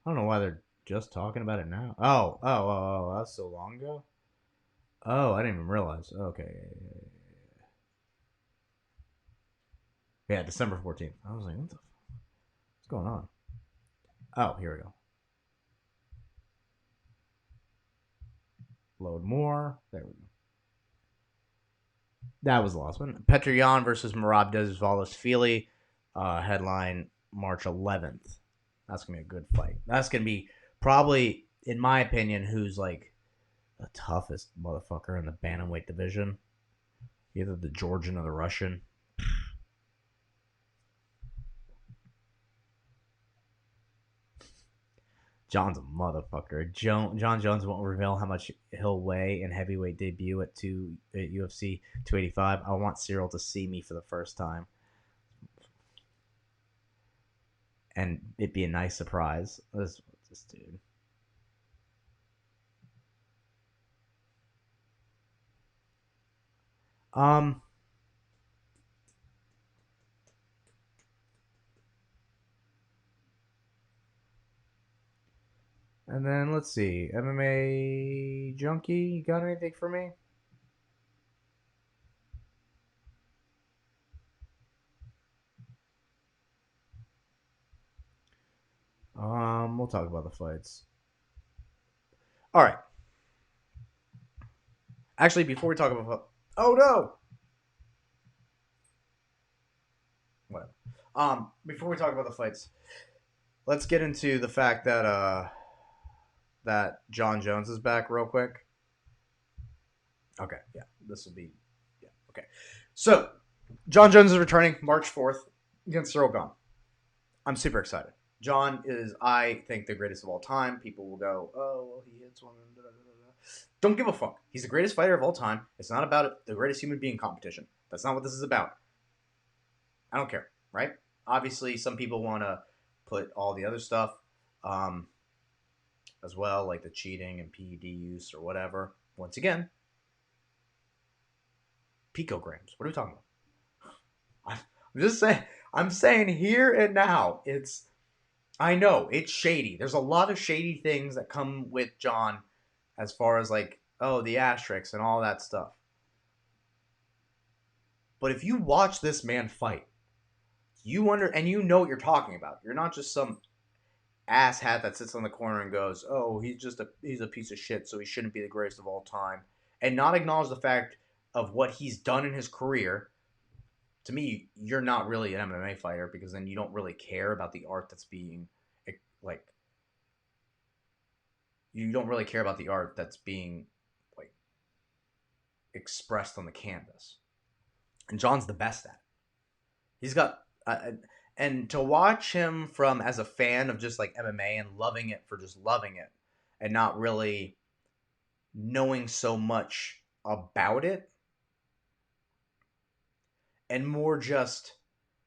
I don't know why they're just talking about it now. Oh, that's so long ago. Oh, I didn't even realize. Okay. Yeah, December 14th. I was like, what's going on? Oh, here we go. Load more. There we go. That was the last one. Petr Yan versus Merab Dezvalis-Fili. Headline March 11th. That's going to be a good fight. That's going to be probably, in my opinion, who's like the toughest motherfucker in the bantamweight division. Either the Georgian or the Russian. John's a motherfucker. John Jones won't reveal how much he'll weigh in heavyweight debut at UFC 285. I want Cyril to see me for the first time. And it'd be a nice surprise. This dude. And then let's see, MMA Junkie, you got anything for me? We'll talk about the fights. All right. Actually, before we talk about, oh no, whatever. Before we talk about the fights, let's get into the fact that that John Jones is back real quick. Okay, yeah, this will be, yeah, okay. So, John Jones is returning March 4th against Cyril Gane. I'm super excited. John is, I think, the greatest of all time. People will go, oh, well, he hits one. Da, da, da, da. Don't give a fuck. He's the greatest fighter of all time. It's not about the greatest human being competition. That's not what this is about. I don't care, right? Obviously, some people want to put all the other stuff as well, like the cheating and PED use or whatever. Once again, picograms. What are we talking about? I'm just saying. I'm saying here and now. I know it's shady. There's a lot of shady things that come with John, as far as like, oh, the asterisks and all that stuff. But if you watch this man fight, you wonder, and you know what you're talking about. You're not just some asshat that sits on the corner and goes, "Oh, he's a piece of shit, so he shouldn't be the greatest of all time," and not acknowledge the fact of what he's done in his career. To me, you're not really an MMA fighter, because then you don't really care about the art that's being like you don't really care about the art that's being like expressed on the canvas. And John's the best at it. He's got and to watch him from as a fan of just like MMA and loving it for just loving it and not really knowing so much about it, and more just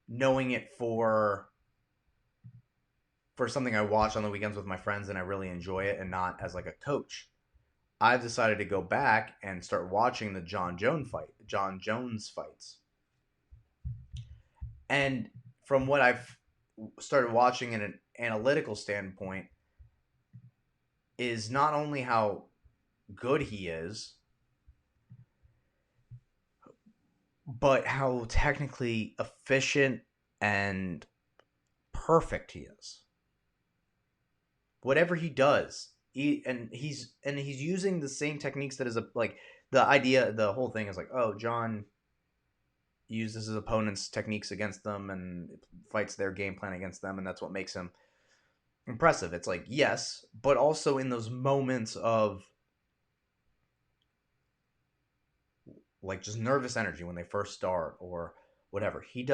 knowing it for something I watch on the weekends with my friends and I really enjoy it, and not as like a coach. I've decided to go back and start watching the John Jones fights. And from what I've started watching in an analytical standpoint, is not only how good he is, but how technically efficient and perfect he is. Whatever he does, he's using the same techniques that is the whole thing is like, oh, John uses his opponent's techniques against them and fights their game plan against them, and that's what makes him impressive. It's like, yes, but also in those moments of like just nervous energy when they first start or whatever, he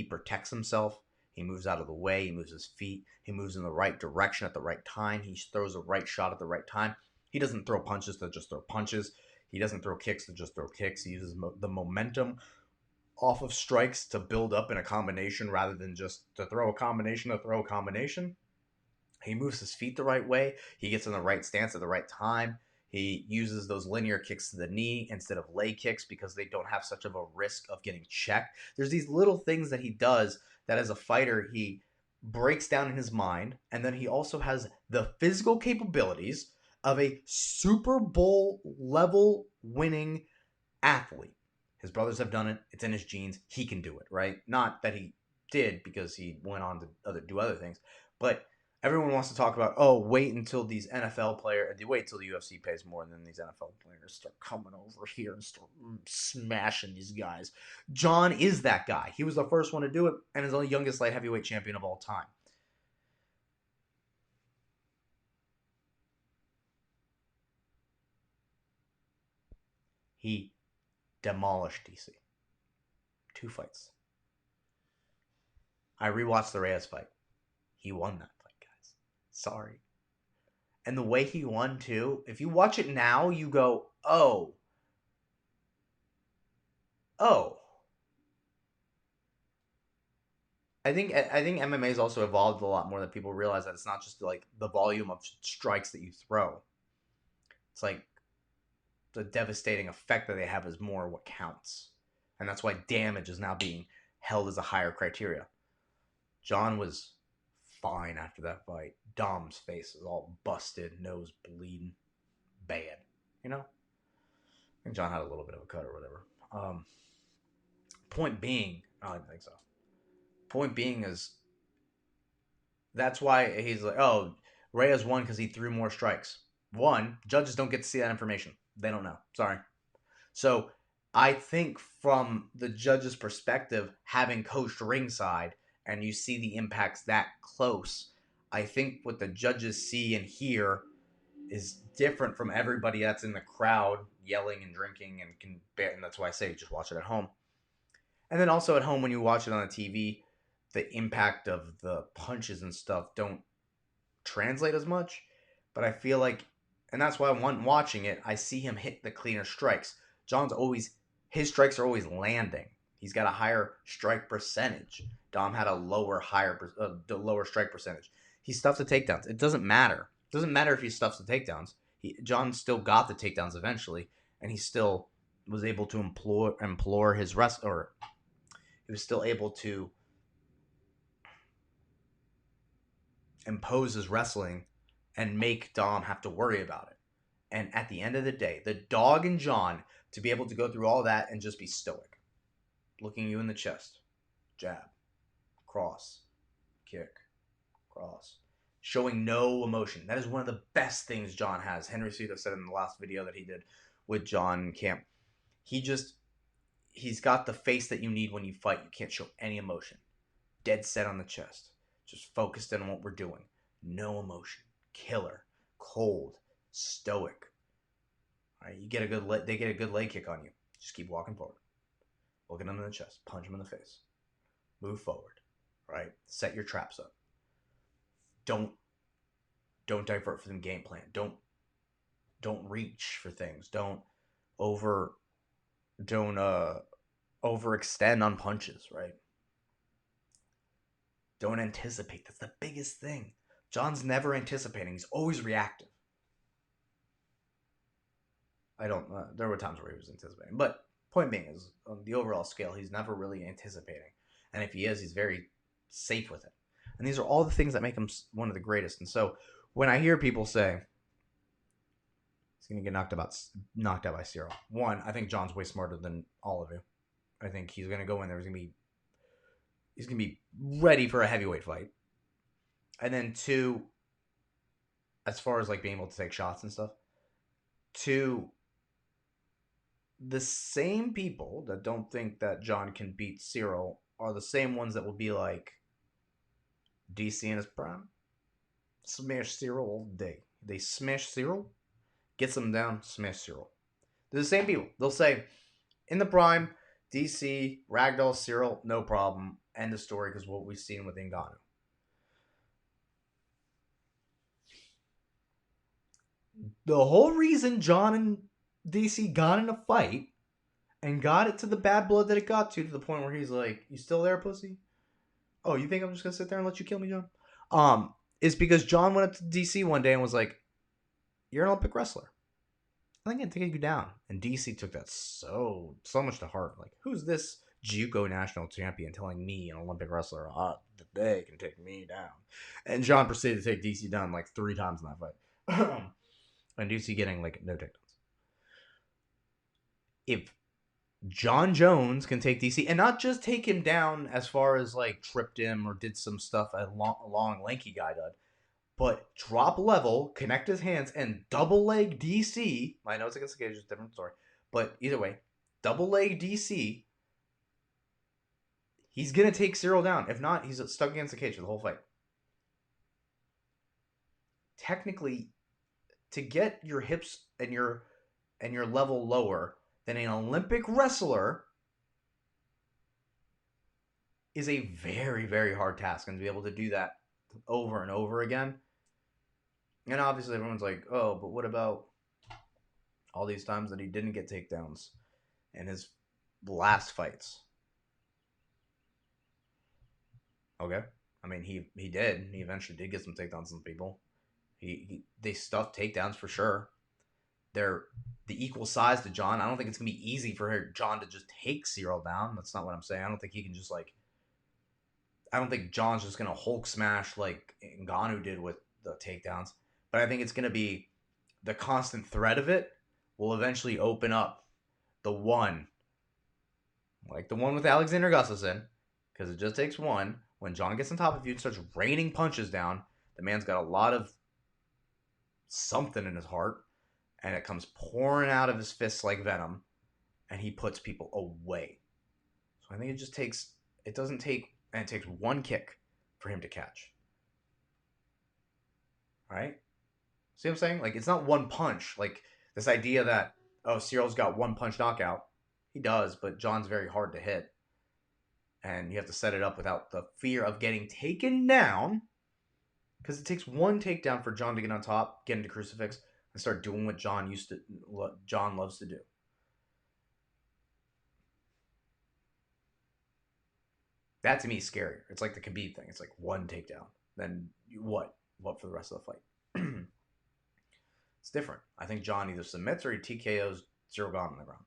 protects himself. He moves out of the way. He moves his feet. He moves in the right direction at the right time. He throws a right shot at the right time. He doesn't throw punches to just throw punches. He doesn't throw kicks to just throw kicks. He uses the momentum off of strikes to build up in a combination rather than just to throw a combination to throw a combination. He moves his feet the right way. He gets in the right stance at the right time. He uses those linear kicks to the knee instead of leg kicks because they don't have such of a risk of getting checked. There's these little things that he does that as a fighter he breaks down in his mind, and then he also has the physical capabilities of a Super Bowl level winning athlete. His brothers have done it. It's in his genes. He can do it, right? Not that he did because he went on to do other things, but everyone wants to talk about, oh, wait until these NFL players, wait until the UFC pays more, and then these NFL players start coming over here and start smashing these guys. John is that guy. He was the first one to do it, and is the youngest light heavyweight champion of all time. He demolished DC. 2 fights. I rewatched the Reyes fight. He won that fight, guys. Sorry. And the way he won, too, if you watch it now, you go, oh. I think MMA's also evolved a lot more than people realize, that it's not just like the volume of strikes that you throw. It's like the devastating effect that they have is more what counts. And that's why damage is now being held as a higher criteria. John was fine after that fight. Dom's face is all busted, nose bleeding, bad. You know? I think John had a little bit of a cut or whatever. Point being, I don't think so. Point being is that's why he's like, oh, Reyes won because he threw more strikes. One, judges don't get to see that information. They don't know. Sorry. So I think from the judge's perspective, having coached ringside and you see the impacts that close, I think what the judges see and hear is different from everybody that's in the crowd yelling and drinking and that's why I say just watch it at home. And then also at home when you watch it on the TV, the impact of the punches and stuff don't translate as much. But I feel like, and that's why I'm watching it, I see him hit the cleaner strikes. His strikes are always landing. He's got a higher strike percentage. Dom had a lower strike percentage. He stuffed the takedowns. It doesn't matter. It doesn't matter if he stuffs the takedowns. John still got the takedowns eventually, and he still was able to implore his rest, or he was still able to impose his wrestling and make Dom have to worry about it. And at the end of the day, the dog and John, to be able to go through all that and just be stoic, looking you in the chest, jab, cross, kick, cross, showing no emotion. That is one of the best things John has. Henry Cejudo said in the last video that he did with John Camp. He's got the face that you need when you fight. You can't show any emotion. Dead set on the chest. Just focused in on what we're doing. No emotion. Killer. Cold. Stoic. All right, they get a good leg kick on you. Just keep walking forward. Look at them in the chest. Punch them in the face. Move forward. Right? Set your traps up. Don't divert from the game plan. Don't reach for things. Don't overextend on punches, right? Don't anticipate. That's the biggest thing. John's never anticipating. He's always reactive. There were times where he was anticipating. But point being is, on the overall scale, he's never really anticipating. And if he is, he's very safe with it. And these are all the things that make him one of the greatest. And so when I hear people say he's going to get knocked out by Cyril, one, I think John's way smarter than all of you. I think he's going to go in there. He's going to be ready for a heavyweight fight. And then two, as far as like being able to take shots and stuff, two, the same people that don't think that John can beat Cyril are the same ones that will be like, DC in his prime, smash Cyril all day. They smash Cyril, gets them down, smash Cyril. They're the same people. They'll say, in the prime, DC, ragdoll Cyril, no problem. End of story, because what we've seen with Ngannou. The whole reason John and DC got in a fight and got it to the bad blood that it got to the point where he's like, "You still there, pussy? Oh, you think I'm just gonna sit there and let you kill me, John?" Is because John went up to DC one day and was like, "You're an Olympic wrestler. I think I can take you down." And DC took that so much to heart. Like, who's this JUCO national champion telling me, an Olympic wrestler, that they can take me down? And John proceeded to take DC down like 3 times in that fight. And DC getting like no takedowns. If John Jones can take DC, and not just take him down as far as like tripped him or did some stuff a long lanky guy did, but drop level, connect his hands, and double leg DC. I know it's against the cage, it's a different story. But either way, double leg DC, he's going to take Cyril down. If not, he's stuck against the cage for the whole fight. Technically, to get your hips and your level lower than an Olympic wrestler is a very, very hard task. And to be able to do that over and over again. And obviously everyone's like, oh, but what about all these times that he didn't get takedowns in his last fights? Okay. I mean, he did. He eventually did get some takedowns on people. They stuffed takedowns for sure. They're the equal size to John. I don't think it's going to be easy for John to just take Cyril down. That's not what I'm saying. I don't think he can just like... I don't think John's just going to Hulk smash like Ngannou did with the takedowns. But I think it's going to be the constant threat of it will eventually open up the one. Like the one with Alexander Gustafsson. Because it just takes one. When John gets on top of you and starts raining punches down, the man's got a lot of something in his heart. And it comes pouring out of his fists like venom. And he puts people away. So I think it just takes... It doesn't take... And it takes one kick for him to catch. Right? See what I'm saying? Like, it's not one punch. Like, this idea that, oh, Cyril's got one punch knockout. He does, but John's very hard to hit. And you have to set it up without the fear of getting taken down. Because it takes one takedown for John to get on top, get into crucifix, and start doing what John loves to do. That to me is scarier. It's like the Khabib thing. It's like one takedown. Then what? What for the rest of the fight? It's different. I think John either submits or he TKOs Cyril Gane on the ground.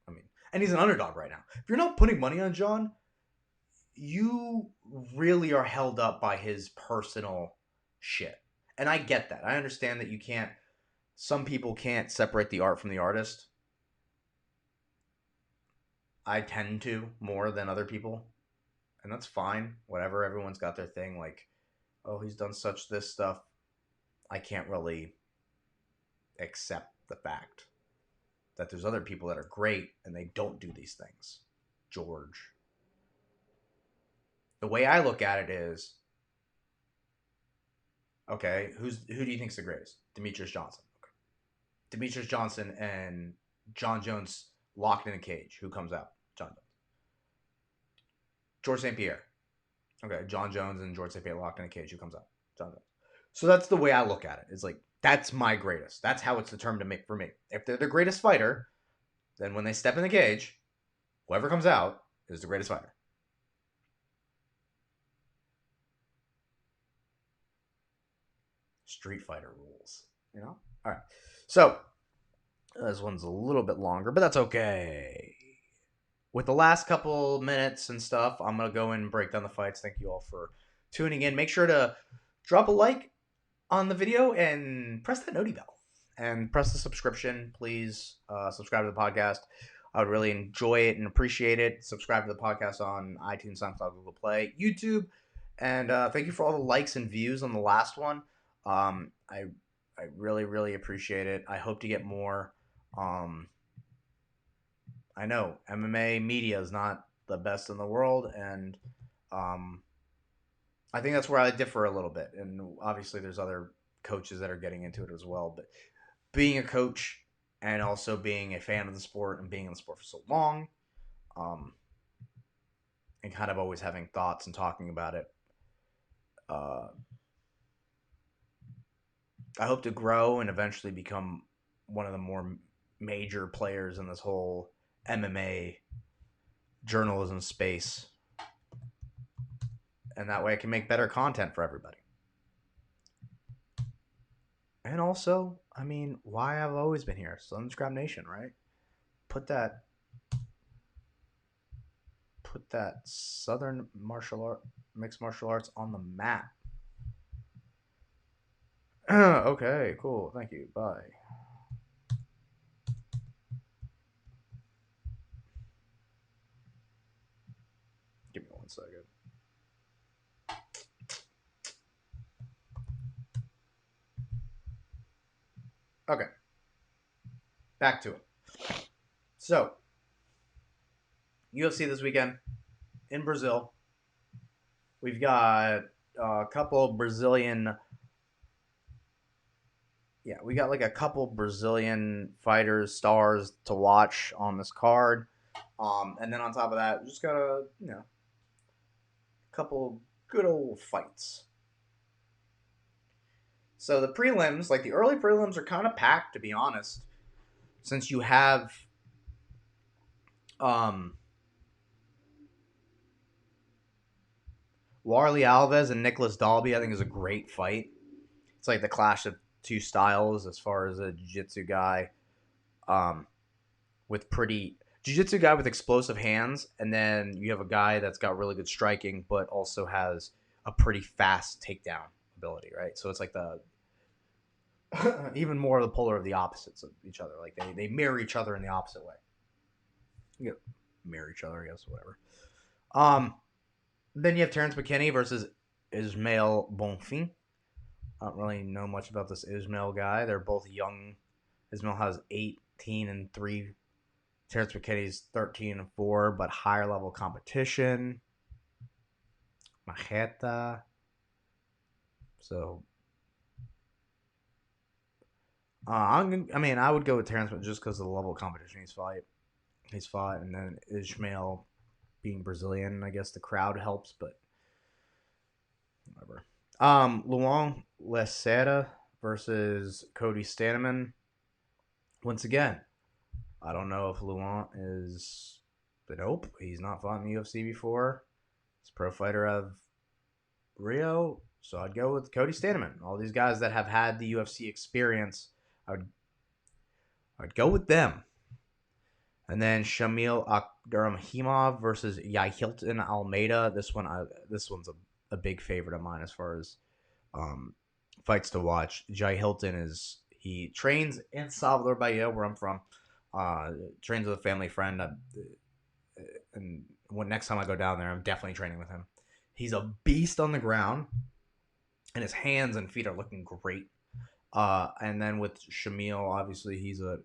I mean, and he's an underdog right now. If you're not putting money on John, you really are held up by his personal shit. And I get that. I understand that you can't... Some people can't separate the art from the artist. I tend to more than other people. And that's fine. Whatever. Everyone's got their thing. Like, oh, he's done such this stuff, I can't really accept the fact that there's other people that are great and they don't do these things. George. The way I look at it is, okay, who do you think's the greatest? Demetrius Johnson. Okay. Demetrius Johnson and John Jones locked in a cage. Who comes out? John Jones. George St. Pierre. Okay, John Jones and George St. Pierre locked in a cage. Who comes out? John Jones. So that's the way I look at it. It's like, that's my greatest. That's how it's determined to make for me. If they're the greatest fighter, then when they step in the cage, whoever comes out is the greatest fighter. Street Fighter rules, you know? All right. So, this one's a little bit longer, but that's okay. With the last couple minutes and stuff, I'm going to go in and break down the fights. Thank you all for tuning in. Make sure to drop a like on the video and press that noti bell. And press the subscription. Please subscribe to the podcast. I would really enjoy it and appreciate it. Subscribe to the podcast on iTunes, SoundCloud, Google Play, YouTube. And thank you for all the likes and views on the last one. I really, really appreciate it. I hope to get more. I know MMA media is not the best in the world, and I think that's where I differ a little bit. And obviously, there's other coaches that are getting into it as well. But being a coach and also being a fan of the sport and being in the sport for so long, and kind of always having thoughts and talking about it, I hope to grow and eventually become one of the more major players in this whole MMA journalism space. And that way I can make better content for everybody. And also, I mean, why I've always been here. Sun Scrap Nation, right? Put that Southern mixed martial arts on the map. Okay, cool. Thank you. Bye. Give me 1 second. Okay. Back to it. So, UFC this weekend in Brazil. We've got a couple Brazilian... Yeah, we got like a couple Brazilian fighters, stars to watch on this card. And then on top of that, just got a couple good old fights. So the prelims, like the early prelims, are kind of packed, to be honest. Since you have Warley Alves and Nicholas Dalby, I think is a great fight. It's like the clash of two styles as far as a jiu-jitsu guy with explosive hands, and then you have a guy that's got really good striking but also has a pretty fast takedown ability, right? So it's like the even more the polar of the opposites of each other. Like they mirror each other in the opposite way. You know, mirror each other, I guess, whatever. Then you have Terrence McKinney versus Ismael Bonfim. I don't really know much about this Ismael guy. They're both young. Ismael has 18-3. Terrence McKinney's 13-4, but higher level competition. Majeta. So, I would go with Terrence just because of the level of competition he's fought, and then Ismael being Brazilian, I guess the crowd helps, but whatever. Luan Lesera versus Cody Staneman. Once again, I don't know if Luan is... Nope, he's not fought in the UFC before. He's a pro fighter of Rio, so I'd go with Cody Staneman. All these guys that have had the UFC experience, I'd go with them. And then Shamil Abdurakhimov versus Yahilton Almeida. This one's a big favorite of mine as far as fights to watch. Jai Hilton he trains in Salvador Bahia, where I'm from. Trains with a family friend, and next time I go down there, I'm definitely training with him. He's a beast on the ground. and his hands and feet are looking great. And then with Shamil, obviously he's a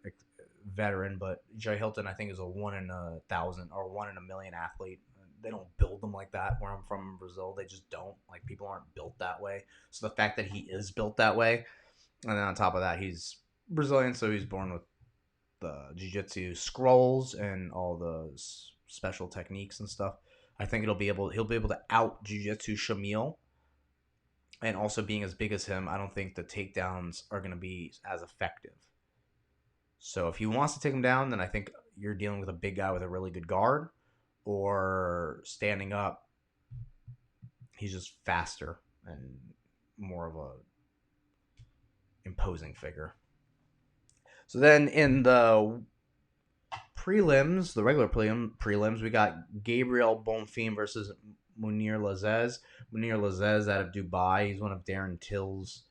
veteran, but Jay Hilton, I think, is a 1 in 1,000 or 1 in 1,000,000 athlete. They don't build them like that where I'm from in Brazil. They just don't. Like, people aren't built that way. So the fact that he is built that way, and then on top of that, he's Brazilian, so he's born with the jiu-jitsu scrolls and all the special techniques and stuff. I think he'll be able to out jiu-jitsu Shamil. And also, being as big as him, I don't think the takedowns are going to be as effective. So if he wants to take him down, then I think you're dealing with a big guy with a really good guard, or standing up, he's just faster and more of a imposing figure. So then in the prelims, the regular prelims, we got Gabriel Bonfim versus Munir Lazez. Munir Lazez out of Dubai. He's one of Darren Till's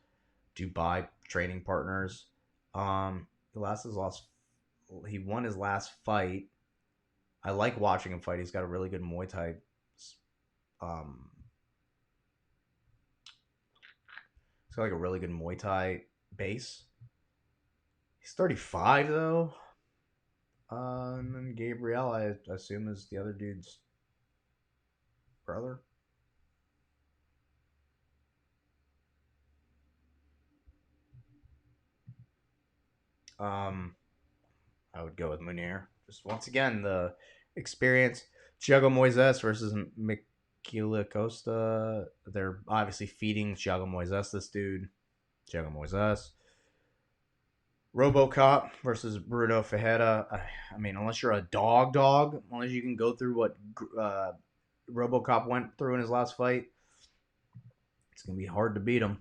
Dubai training partners. He won his last fight. I like watching him fight. He's got a really good Muay Thai. He's got like a really good Muay Thai base. He's 35 though. And then Gabriel, I assume, is the other dude's brother. I would go with Munir. Just once again, the experience. Thiago Moises versus Michaela Costa. They're obviously feeding Thiago Moises this dude. Thiago Moises. RoboCop versus Bruno Ferreira. I mean, unless you're a dog, unless you can go through what RoboCop went through in his last fight, it's going to be hard to beat him.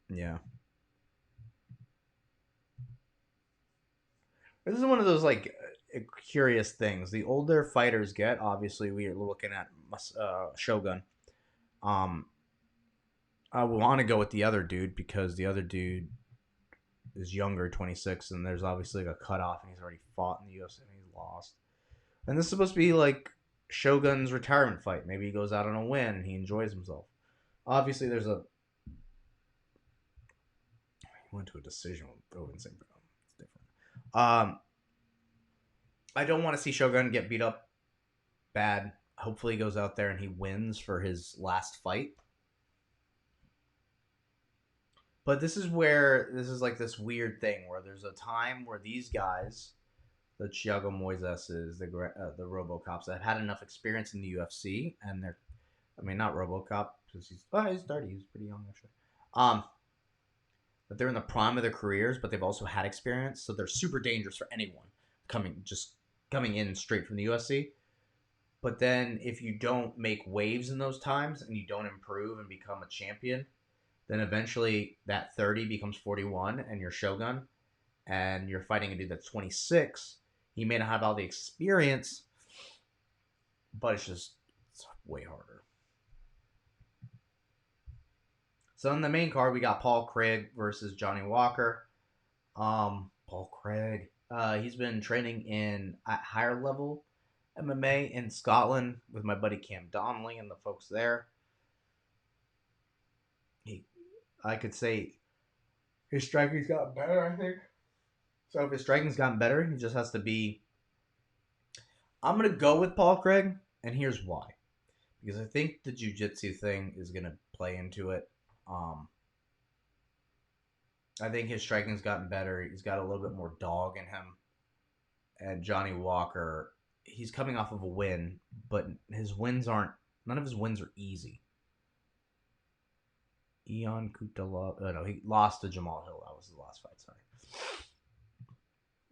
Yeah. This is one of those, like, curious things. The older fighters get, obviously, we are looking at Shogun. I want to go with the other dude because the other dude is younger, 26, and there's obviously like a cutoff, and he's already fought in the UFC and he's lost. And this is supposed to be like Shogun's retirement fight. Maybe he goes out on a win and he enjoys himself. Obviously, he went to a decision with Owen St. Brown. It's different. I don't want to see Shogun get beat up bad. Hopefully, he goes out there and he wins for his last fight. But this is like this weird thing where there's a time where these guys, the Thiago Moises, the RoboCops, that have had enough experience in the UFC, and they're, I mean, not RoboCop because he's 30, he's pretty young actually. But they're in the prime of their careers, but they've also had experience, so they're super dangerous for anyone coming in straight from the UFC. But then if you don't make waves in those times and you don't improve and become a champion, then eventually that 30 becomes 41 and you're Shogun and you're fighting a dude that's 26. He may not have all the experience, but it's way harder. So in the main card, we got Paul Craig versus Johnny Walker. Paul Craig, he's been training at higher level MMA in Scotland with my buddy Cam Donnelly and the folks there. I could say his striking's gotten better, I think. So if his striking's gotten better, he just has to be... I'm going to go with Paul Craig, and here's why. Because I think the jiu-jitsu thing is going to play into it. I think his striking's gotten better. He's got a little bit more dog in him. And Johnny Walker, he's coming off of a win, but none of his wins are easy. Ion Kutala. No, he lost to Jamal Hill. That was his last fight. Sorry.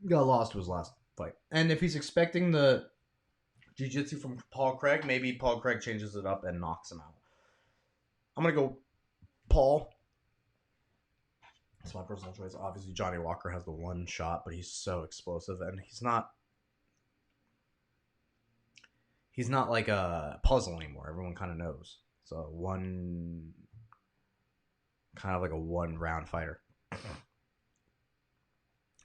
Got lost to his last fight. And if he's expecting the jiu-jitsu from Paul Craig, maybe Paul Craig changes it up and knocks him out. I'm going to go Paul. It's my personal choice. Obviously, Johnny Walker has the one shot, but he's so explosive. And he's not like a puzzle anymore. Everyone kind of knows. So kind of like a one-round fighter.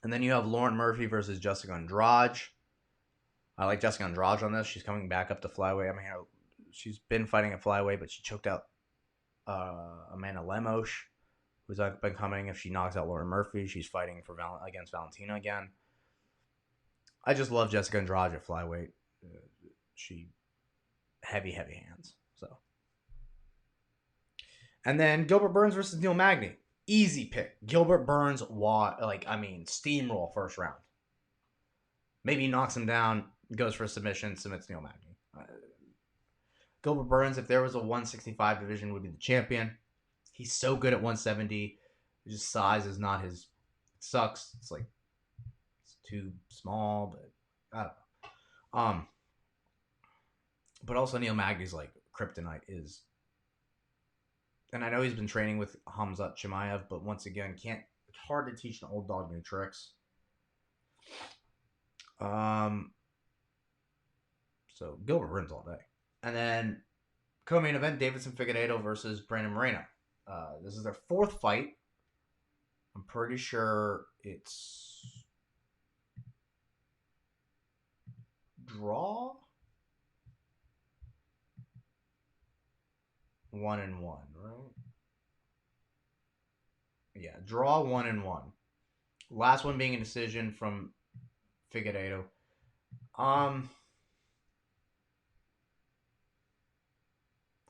And then you have Lauren Murphy versus Jessica Andrade. I like Jessica Andrade on this. She's coming back up to flyweight. I mean, she's been fighting at flyweight, but she choked out Amanda Lemos, who's up and coming. If she knocks out Lauren Murphy, she's fighting for against Valentina again. I just love Jessica Andrade at flyweight. She heavy hands. So, and then Gilbert Burns versus Neil Magny. Easy pick. Gilbert Burns, steamroll first round. Maybe he knocks him down, goes for a submission, submits Neil Magny. Gilbert Burns, if there was a 165 division, would be the champion. He's so good at 170. His size is not his. It sucks. It's too small, but I don't know. But also Neil Magny's kryptonite is, and I know he's been training with Hamzat Chimaev, but once again, it's hard to teach an old dog new tricks. So Gilbert Burns all day. And then co-main event, Deiveson Figueiredo versus Brandon Moreno. This is their fourth fight. I'm pretty sure it's draw 1-1, right? Yeah, draw 1-1. Last one being a decision from Figueiredo.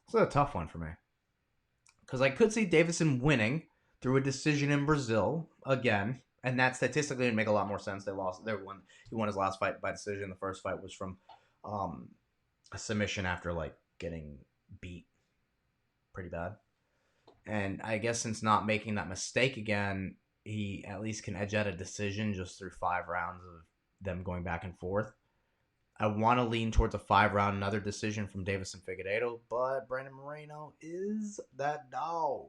It's a tough one for me, because I could see Deiveson winning through a decision in Brazil again, and that statistically would make a lot more sense. He won his last fight by decision. The first fight was from a submission after getting beat pretty bad. And I guess since not making that mistake again, he at least can edge out a decision just through 5 rounds of them going back and forth. I want to lean towards a 5-round, another decision from Deiveson Figueiredo, but Brandon Moreno is that dog.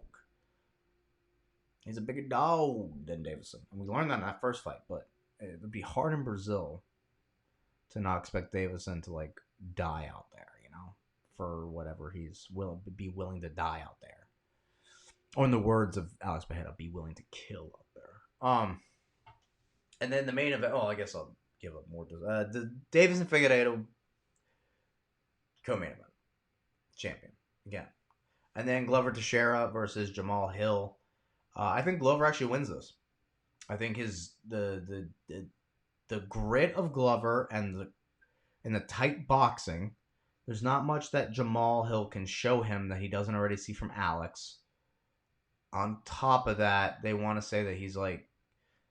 He's a bigger dog than Deiveson. And we learned that in that first fight, but it would be hard in Brazil to not expect Deiveson to die out there, for whatever he's willing to die out there. Or in the words of Alex Bejeda, be willing to kill up there. And then the main event, I guess I'll give up more. The Deiveson Figueiredo co-main event. Champion. Again. And then Glover Teixeira versus Jamal Hill. I think Glover actually wins this. I think the grit of Glover and the tight boxing, there's not much that Jamal Hill can show him that he doesn't already see from Alex. On top of that, they want to say that he's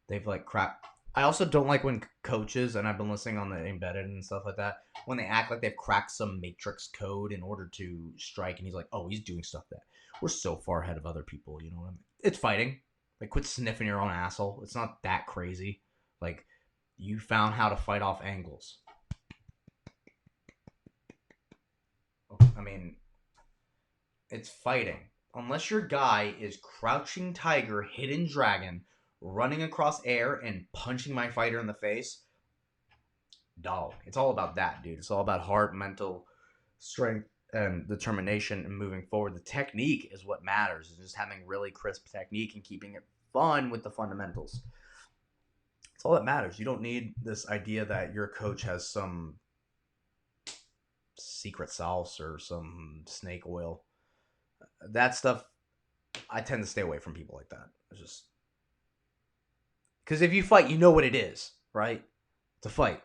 they've cracked. I also don't like when coaches, and I've been listening on the Embedded and stuff like that, when they act like they've cracked some matrix code in order to strike, and he's he's doing stuff that we're so far ahead of other people, you know what I mean? It's fighting. Quit sniffing your own asshole. It's not that crazy. You found how to fight off angles. I mean, it's fighting. Unless your guy is crouching tiger, hidden dragon, running across air and punching my fighter in the face, dog. It's all about that, dude. It's all about heart, mental strength, and determination and moving forward. The technique is what matters. It's just having really crisp technique and keeping it fun with the fundamentals. It's all that matters. You don't need this idea that your coach has some secret sauce or some snake oil. That stuff, I tend to stay away from people like that. It's just because if you fight, you know what it is, right? It's a fight.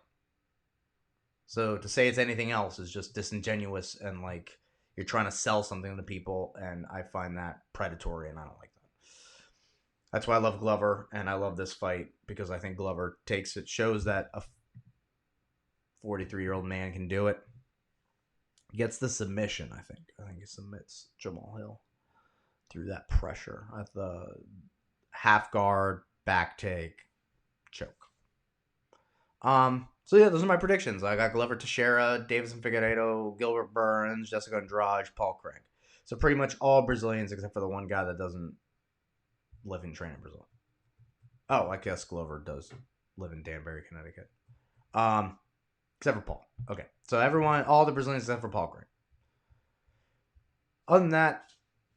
So to say it's anything else is just disingenuous and you're trying to sell something to people, and I find that predatory, and I don't like that. That's why I love Glover, and I love this fight because I think Glover shows that a 43-year-old man can do it. Gets the submission, I think. I think he submits Jamal Hill through that pressure at the half guard, back take, choke. So yeah, those are my predictions. I got Glover Teixeira, Deiveson Figueiredo, Gilbert Burns, Jessica Andrade, Paul Craig. So pretty much all Brazilians except for the one guy that doesn't live and train in Brazil. Oh, I guess Glover does live in Danbury, Connecticut. Except for Paul. Okay. So all the Brazilians except for Paul Craig. Other than that,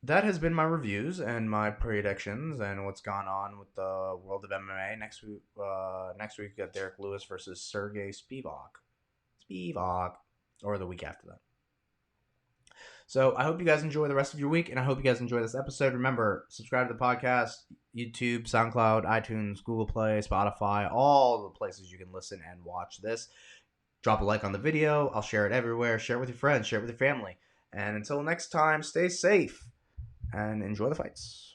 that has been my reviews and my predictions and what's gone on with the world of MMA. Next week we got Derek Lewis versus Sergey Spivak. It's Spivak, or the week after that. So I hope you guys enjoy the rest of your week, and I hope you guys enjoy this episode. Remember, subscribe to the podcast, YouTube, SoundCloud, iTunes, Google Play, Spotify, all the places you can listen and watch this. Drop a like on the video. I'll share it everywhere. Share it with your friends. Share it with your family. And until next time, stay safe and enjoy the fights.